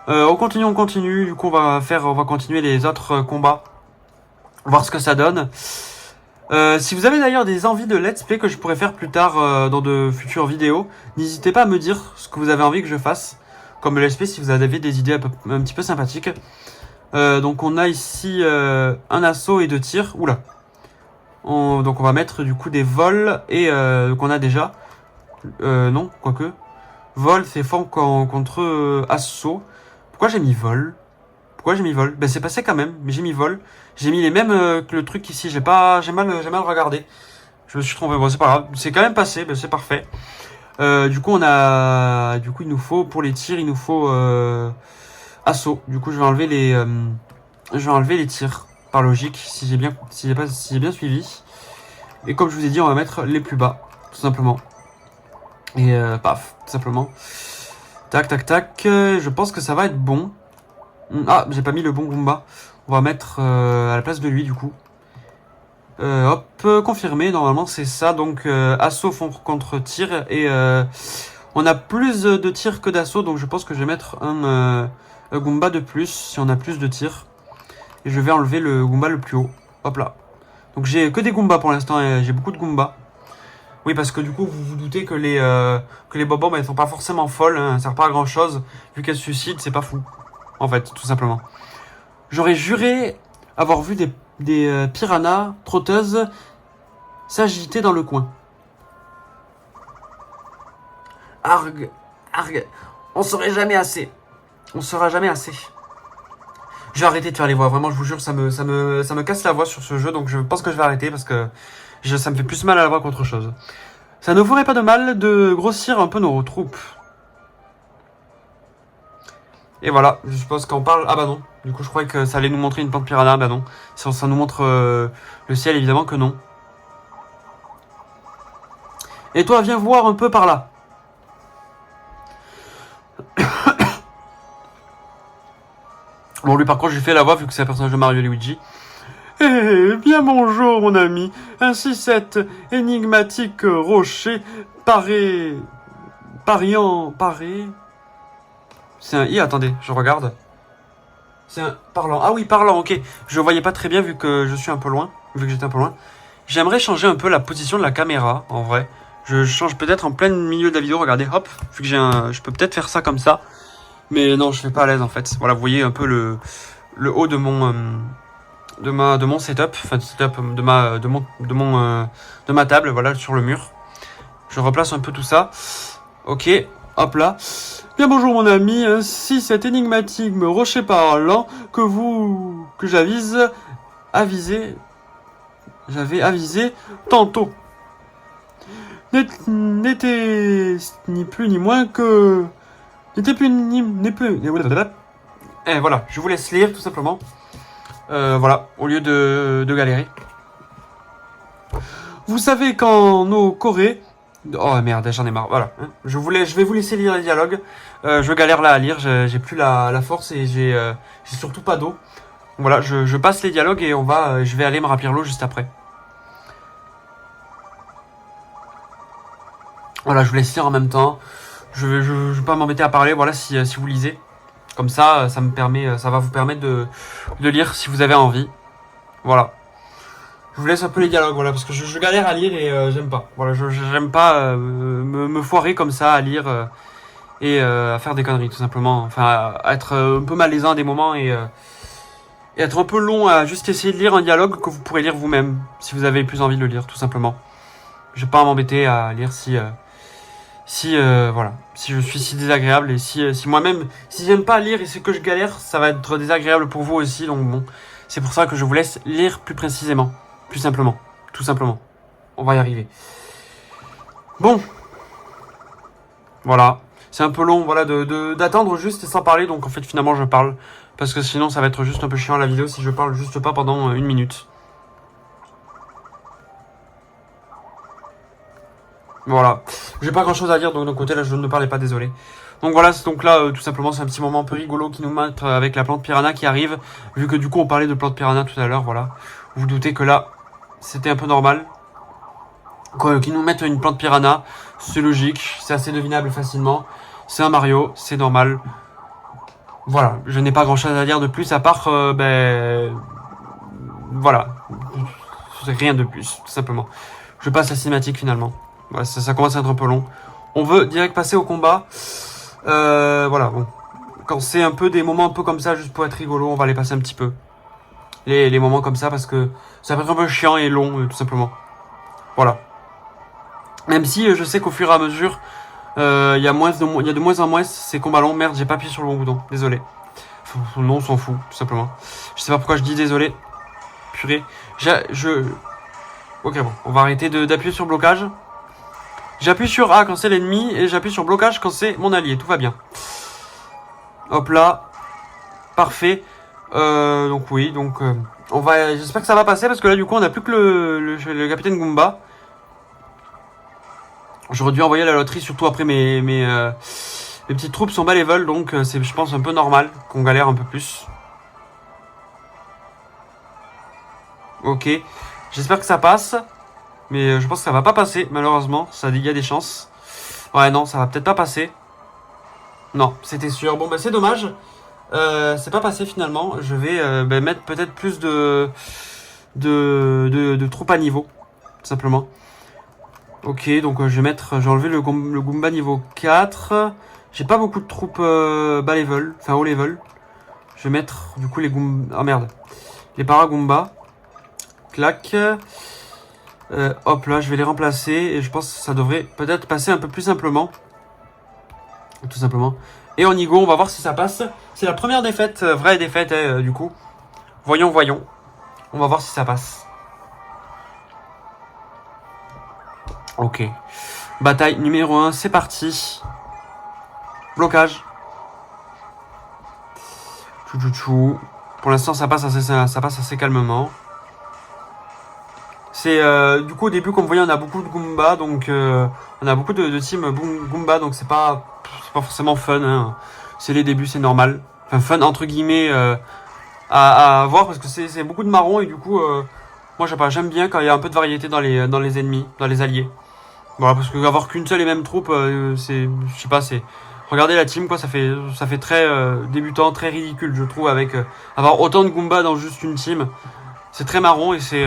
On continue. Du coup on va continuer les autres combats. Voir ce que ça donne. Si vous avez d'ailleurs des envies de let's play que je pourrais faire plus tard dans de futures vidéos, n'hésitez pas à me dire ce que vous avez envie que je fasse. Comme let's play si vous avez des idées un petit peu sympathiques. Donc on a ici un assaut et 2 tirs. Oula. Donc on va mettre du coup des vols et qu'on a déjà. Non, quoique. Vol c'est fort contre assaut. Pourquoi j'ai mis vol? Ben c'est passé quand même, mais j'ai mis vol. J'ai mis les mêmes que le truc ici. J'ai mal regardé. Je me suis trompé. Bon c'est pas grave. C'est quand même passé. Ben c'est parfait. Du coup il nous faut pour les tirs, il nous faut assaut. Du coup je vais enlever les tirs par logique si j'ai bien suivi. Et comme je vous ai dit, on va mettre les plus bas tout simplement. Et paf, tout simplement. Tac tac tac. Je pense que ça va être bon. Ah, j'ai pas mis le bon Goomba. On va mettre à la place de lui du coup. Hop, confirmé. Normalement c'est ça. Donc assaut contre tir et on a plus de tirs que d'assaut, donc je pense que je vais mettre un Goomba de plus si on a plus de tirs. Et je vais enlever le Goomba le plus haut. Hop là. Donc j'ai que des Goombas pour l'instant, et j'ai beaucoup de Goombas. Oui, parce que du coup, vous vous doutez que les bobos, elles sont pas forcément folles, hein, elles servent pas à grand chose. Vu qu'elles se suicident, c'est pas fou. En fait, tout simplement. J'aurais juré avoir vu des piranhas trotteuses s'agiter dans le coin. Arg, arg, on serait jamais assez. On sera jamais assez. Je vais arrêter de faire les voix, vraiment, je vous jure, ça me casse la voix sur ce jeu, donc je pense que je vais arrêter parce que ça me fait plus mal à la voix qu'autre chose. Ça ne ferait pas de mal de grossir un peu nos troupes. Et voilà, je suppose qu'on parle... Ah bah non, du coup je croyais que ça allait nous montrer une plante piranha, bah non. Si ça nous montre le ciel, évidemment que non. Et toi, viens voir un peu par là. Bon, lui par contre, j'ai fait la voix vu que c'est un personnage de Mario et Luigi. Eh bien bonjour mon ami, ainsi cet énigmatique rocher paré... C'est un i, attendez, je regarde. C'est un parlant, ah oui parlant, ok. Je voyais pas très bien vu que je suis un peu loin, vu que j'étais un peu loin. J'aimerais changer un peu la position de la caméra, en vrai. Je change peut-être en plein milieu de la vidéo, regardez, hop, vu que je peux peut-être faire ça comme ça. Mais non, je fais pas à l'aise en fait. Voilà, vous voyez un peu le haut de mon... de mon setup, enfin setup de ma table, voilà, sur le mur. Je replace un peu tout ça. Ok, hop là. Bien bonjour mon ami, ainsi cet énigmatique rocher parlant que j'avais avisé tantôt. N'était ni plus ni moins que... N'était plus ni plus... Et voilà, je vous laisse lire tout simplement. Voilà, au lieu de galérer. Vous savez qu'en eau Corée... Oh merde, j'en ai marre, voilà. Je vais vous laisser lire les dialogues. Je galère là à lire, j'ai plus la force et j'ai surtout pas d'eau. Voilà, je passe les dialogues et je vais aller me remplir l'eau juste après. Voilà, je vous laisse lire en même temps. Je vais pas m'embêter à parler, voilà, si vous lisez. Comme ça, ça va vous permettre de lire si vous avez envie. Voilà. Je vous laisse un peu les dialogues, voilà, parce que je galère à lire et j'aime pas. Voilà, j'aime pas me foirer comme ça à lire et à faire des conneries, tout simplement. Enfin, à être un peu malaisant à des moments et être un peu long à juste essayer de lire un dialogue que vous pourrez lire vous-même, si vous avez plus envie de le lire, tout simplement. Je vais pas m'embêter à lire si je suis si désagréable et si moi-même, si j'aime pas lire et c'est que je galère, ça va être désagréable pour vous aussi, donc bon, c'est pour ça que je vous laisse lire plus précisément, plus simplement, tout simplement. On va y arriver. Bon, voilà, c'est un peu long, voilà, d'attendre juste et sans parler, donc en fait finalement je parle, parce que sinon ça va être juste un peu chiant la vidéo si je parle juste pas pendant 1 minute. Voilà, j'ai pas grand chose à dire donc d'un côté là je ne parlais pas, désolé. Donc voilà, donc là tout simplement c'est un petit moment un peu rigolo qui nous met avec la plante piranha qui arrive. Vu que du coup on parlait de plante piranha tout à l'heure, voilà. Vous vous doutez que là c'était un peu normal. Qu'ils nous mettent une plante piranha, c'est logique, c'est assez devinable facilement. C'est un Mario, c'est normal. Voilà, je n'ai pas grand chose à dire de plus à part voilà. C'est rien de plus, tout simplement. Je passe la cinématique finalement. Ouais, ça commence à être un peu long. On veut direct passer au combat. Voilà, bon. Quand c'est un peu des moments un peu comme ça, juste pour être rigolo, on va les passer un petit peu. Les moments comme ça, parce que ça peut être un peu chiant et long, tout simplement. Voilà. Même si je sais qu'au fur et à mesure, il y a de moins en moins ces combats longs. Merde, j'ai pas appuyé sur le bon bouton. Désolé. Non, on s'en fout, tout simplement. Je sais pas pourquoi je dis désolé. Purée. Ok, bon. On va arrêter d'appuyer sur blocage. J'appuie sur A quand c'est l'ennemi et j'appuie sur blocage quand c'est mon allié. Tout va bien. Hop là. Parfait. Donc oui, donc j'espère que ça va passer parce que là du coup on n'a plus que le capitaine Goomba. J'aurais dû envoyer la loterie surtout après mes petites troupes sont bas level, donc c'est je pense un peu normal qu'on galère un peu plus. Ok. J'espère que ça passe. Mais je pense que ça va pas passer, malheureusement. Il y a des chances. Ouais, non, ça va peut-être pas passer. Non, c'était sûr. Bon, bah c'est dommage. C'est pas passé finalement. Je vais mettre peut-être plus de troupes à niveau, tout simplement. Ok, donc je vais mettre, j'ai enlevé le Goomba niveau 4. J'ai pas beaucoup de troupes bas level, enfin haut level. Je vais mettre du coup les Goombas. Ah merde. Les Paragoomba. Clac. Hop là, je vais les remplacer et je pense que ça devrait peut-être passer un peu plus simplement. Tout simplement. Et on y go, on va voir si ça passe. C'est la première défaite, vraie défaite du coup. Voyons, voyons. On va voir si ça passe. Ok. Bataille numéro 1, c'est parti. Blocage. Chou. Pour l'instant, ça passe assez calmement. C'est du coup au début, comme vous voyez, on a beaucoup de Goomba, donc on a beaucoup de team Goomba, donc c'est pas forcément fun. Hein. C'est les débuts, c'est normal. Enfin fun entre guillemets à voir parce que c'est beaucoup de marrons et du coup, moi j'aime bien quand il y a un peu de variété dans les ennemis, dans les alliés. Voilà, parce que avoir qu'une seule et même troupe, c'est, je sais pas, c'est regardez la team quoi, ça fait très débutant, très ridicule je trouve avec avoir autant de Goomba dans juste une team. C'est très marrant et c'est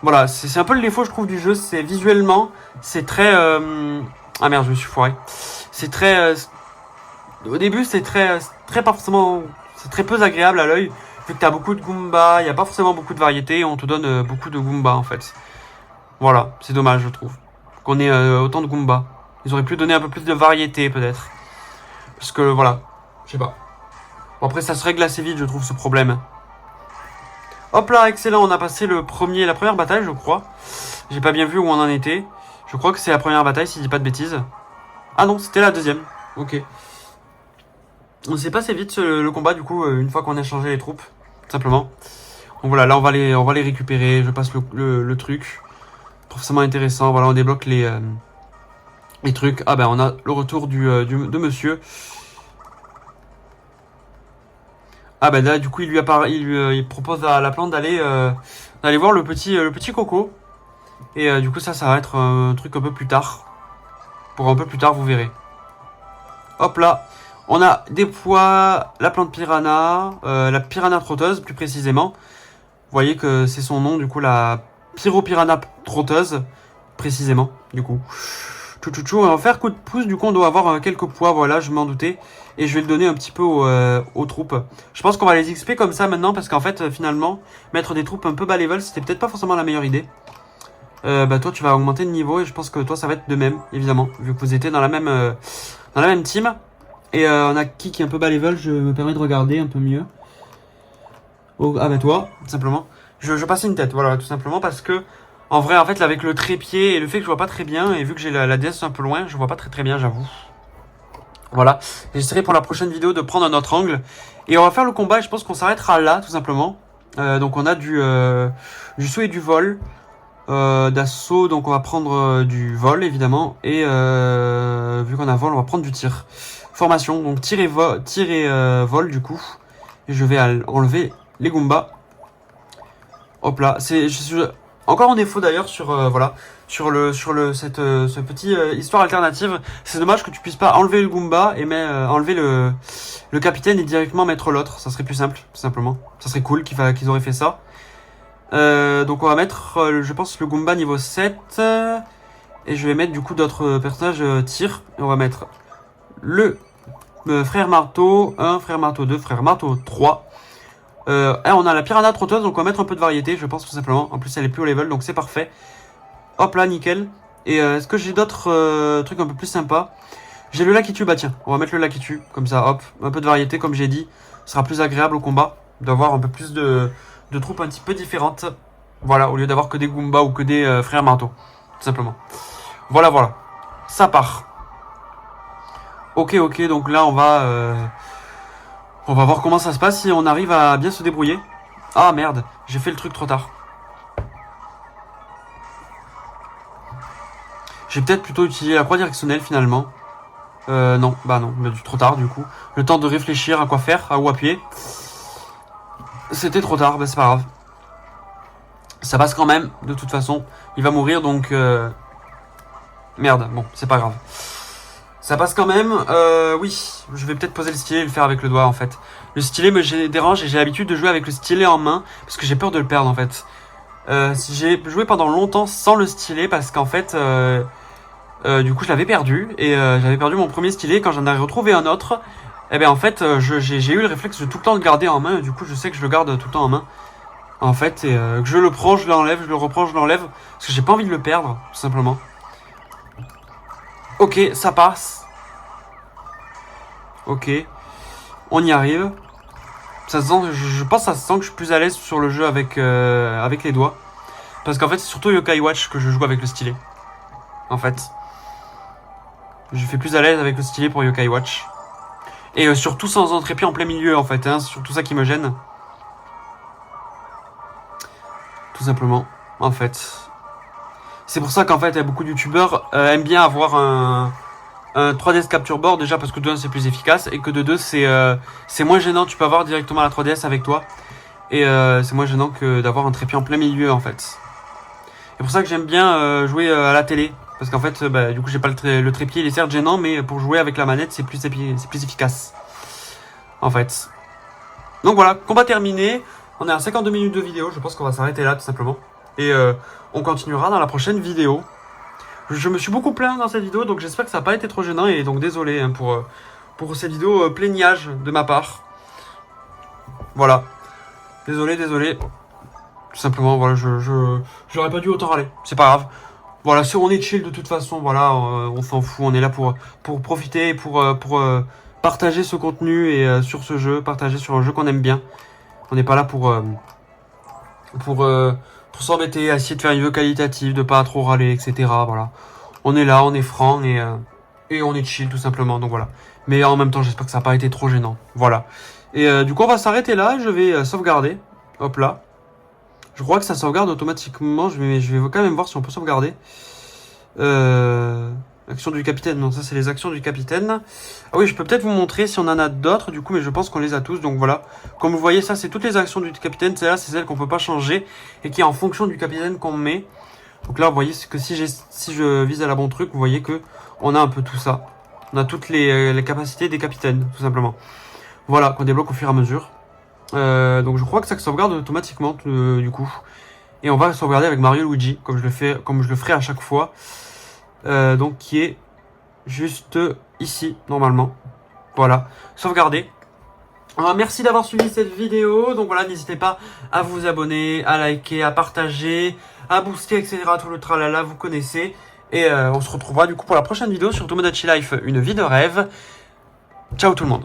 voilà, c'est un peu le défaut je trouve du jeu, c'est visuellement, c'est très ah merde, je me suis foiré. C'est très au début c'est très pas forcément, c'est très peu agréable à l'œil vu que t'as beaucoup de Goomba, il y a pas forcément beaucoup de variété, on te donne beaucoup de Goomba en fait. Voilà, c'est dommage je trouve qu'on ait autant de Goomba. Ils auraient pu donner un peu plus de variété peut-être. Parce que voilà, je sais pas. Bon, après ça se règle assez vite je trouve ce problème. Hop là, excellent, on a passé la première bataille je crois. J'ai pas bien vu où on en était. Je crois que c'est la première bataille si je dis pas de bêtises. Ah non, c'était la deuxième. Ok. On s'est passé vite le combat du coup une fois qu'on a changé les troupes. Tout simplement. Donc voilà, là on va les récupérer. Je passe le truc. Forcément intéressant. Voilà, on débloque les trucs. Ah ben on a le retour de monsieur. Ah ben là du coup il propose à la plante d'aller voir le petit coco. Et du coup ça va être un truc un peu plus tard. Pour un peu plus tard vous verrez. Hop là. On a des pois, la plante piranha, la piranha trotteuse plus précisément. Vous voyez que c'est son nom du coup, la pyropiranha trotteuse précisément du coup. On va faire coup de pouce, du coup on doit avoir quelques pois, voilà je m'en doutais. Et je vais le donner un petit peu aux troupes. Je pense qu'on va les XP comme ça maintenant parce qu'en fait finalement mettre des troupes un peu bas level c'était peut-être pas forcément la meilleure idée. Bah toi tu vas augmenter de niveau et je pense que toi ça va être de même évidemment vu que vous étiez dans la même team. Et on a qui est un peu bas level, je me permets de regarder un peu mieux. Oh, ah bah toi, tout simplement. Je passe une tête, voilà, tout simplement parce que en vrai, en fait, là, avec le trépied et le fait que je vois pas très bien, et vu que j'ai la DS un peu loin, je vois pas très bien, j'avoue. Voilà, j'essaierai pour la prochaine vidéo de prendre un autre angle. Et on va faire le combat et je pense qu'on s'arrêtera là, tout simplement. Donc on a du saut et du vol. D'assaut, donc on va prendre du vol, évidemment. Et vu qu'on a vol, on va prendre du tir. Formation, donc tir et vol, du coup. Et je vais enlever les Goombas. Hop là, je suis encore en défaut d'ailleurs sur voilà, sur ce petit histoire alternative. C'est dommage que tu puisses pas enlever le Goomba et enlever le capitaine et directement mettre l'autre. Ça serait plus simple, tout simplement. Ça serait cool qu'ils auraient fait ça. Donc on va mettre, je pense, le Goomba niveau 7. Et je vais mettre du coup d'autres personnages tir. Et on va mettre le frère marteau 1, frère marteau 2, frère marteau 3. Et on a la piranha trotteuse, donc on va mettre un peu de variété, je pense, tout simplement. En plus, elle est plus haut level, donc c'est parfait. Hop là, nickel. Et est-ce que j'ai d'autres trucs un peu plus sympas? J'ai le Lakitu, bah tiens, on va mettre le Lakitu, comme ça, hop. Un peu de variété, comme j'ai dit. Ce sera plus agréable au combat, d'avoir un peu plus de troupes un petit peu différentes. Voilà, au lieu d'avoir que des Goombas ou que des frères marteaux, tout simplement. Voilà, ça part. Ok, donc là, on va voir comment ça se passe, si on arrive à bien se débrouiller. Ah merde, j'ai fait le truc trop tard. J'ai peut-être plutôt utilisé la croix directionnelle finalement. Non, mais trop tard du coup. Le temps de réfléchir à quoi faire, à où appuyer. C'était trop tard, bah c'est pas grave. Ça passe quand même, de toute façon. Il va mourir donc... Merde, bon, c'est pas grave. Ça passe quand même. Oui, je vais peut-être poser le stylet et le faire avec le doigt en fait. Le stylet me dérange et j'ai l'habitude de jouer avec le stylet en main parce que j'ai peur de le perdre en fait. J'ai joué pendant longtemps sans le stylet parce qu'en fait, du coup, je l'avais perdu et j'avais perdu mon premier stylet. Quand j'en ai retrouvé un autre, eh ben en fait, j'ai eu le réflexe de tout le temps le garder en main. Et du coup, je sais que je le garde tout le temps en main. En fait, et que je le prends, je l'enlève, je le reprends, je l'enlève parce que j'ai pas envie de le perdre, tout simplement. Ok, ça passe. Ok, on y arrive. Ça se sent, je pense que ça se sent que je suis plus à l'aise sur le jeu avec les doigts. Parce qu'en fait, c'est surtout Yokai Watch que je joue avec le stylet. En fait. Je suis plus à l'aise avec le stylet pour Yokai Watch. Et surtout sans un trépied en plein milieu, en fait. Hein, c'est surtout ça qui me gêne. Tout simplement, en fait. C'est pour ça qu'en fait, beaucoup de youtubeurs aiment bien avoir un 3DS Capture Board, déjà parce que de 1 c'est plus efficace et que de 2 c'est moins gênant, tu peux avoir directement la 3DS avec toi et c'est moins gênant que d'avoir un trépied en plein milieu en fait. C'est pour ça que j'aime bien jouer à la télé parce qu'en fait du coup j'ai pas le trépied, il est certes gênant mais pour jouer avec la manette c'est plus efficace en fait. Donc voilà, combat terminé, on est à 52 minutes de vidéo, je pense qu'on va s'arrêter là tout simplement et on continuera dans la prochaine vidéo. Je me suis beaucoup plaint dans cette vidéo, donc j'espère que ça n'a pas été trop gênant, et donc désolé hein, pour cette vidéo plaignage de ma part. Voilà. Désolé. Tout simplement, voilà, j'aurais pas dû autant râler. C'est pas grave. Voilà, si on est chill de toute façon, voilà, on s'en fout, on est là pour profiter, pour partager ce contenu et sur ce jeu, partager sur un jeu qu'on aime bien. On n'est pas là pour s'embêter, essayer de faire une vidéo qualitative, de pas trop râler, etc. Voilà. On est là, on est franc et on est chill tout simplement. Donc voilà. Mais en même temps, j'espère que ça n'a pas été trop gênant. Voilà. Et du coup, on va s'arrêter là. Je vais sauvegarder. Hop là. Je crois que ça sauvegarde automatiquement. Je vais quand même voir si on peut sauvegarder. Action du capitaine. Non, ça c'est les actions du capitaine. Ah oui, je peux peut-être vous montrer si on en a d'autres du coup, mais je pense qu'on les a tous. Donc voilà. Comme vous voyez, ça c'est toutes les actions du capitaine. Celle-là, c'est celle qu'on peut pas changer et qui est en fonction du capitaine qu'on met. Donc là, vous voyez que si je vise à la bon truc, vous voyez que on a un peu tout ça. On a toutes les capacités des capitaines, tout simplement. Voilà, qu'on débloque au fur et à mesure. Donc je crois que ça sauvegarde automatiquement du coup. Et on va sauvegarder avec Mario Luigi, comme je le ferai à chaque fois. Donc qui est juste ici, normalement. Voilà, sauvegarder. Merci d'avoir suivi cette vidéo. Donc voilà, n'hésitez pas à vous abonner, à liker, à partager, à booster, etc. Tout le tralala, vous connaissez. Et on se retrouvera du coup pour la prochaine vidéo sur Tomodachi Life, une vie de rêve. Ciao tout le monde.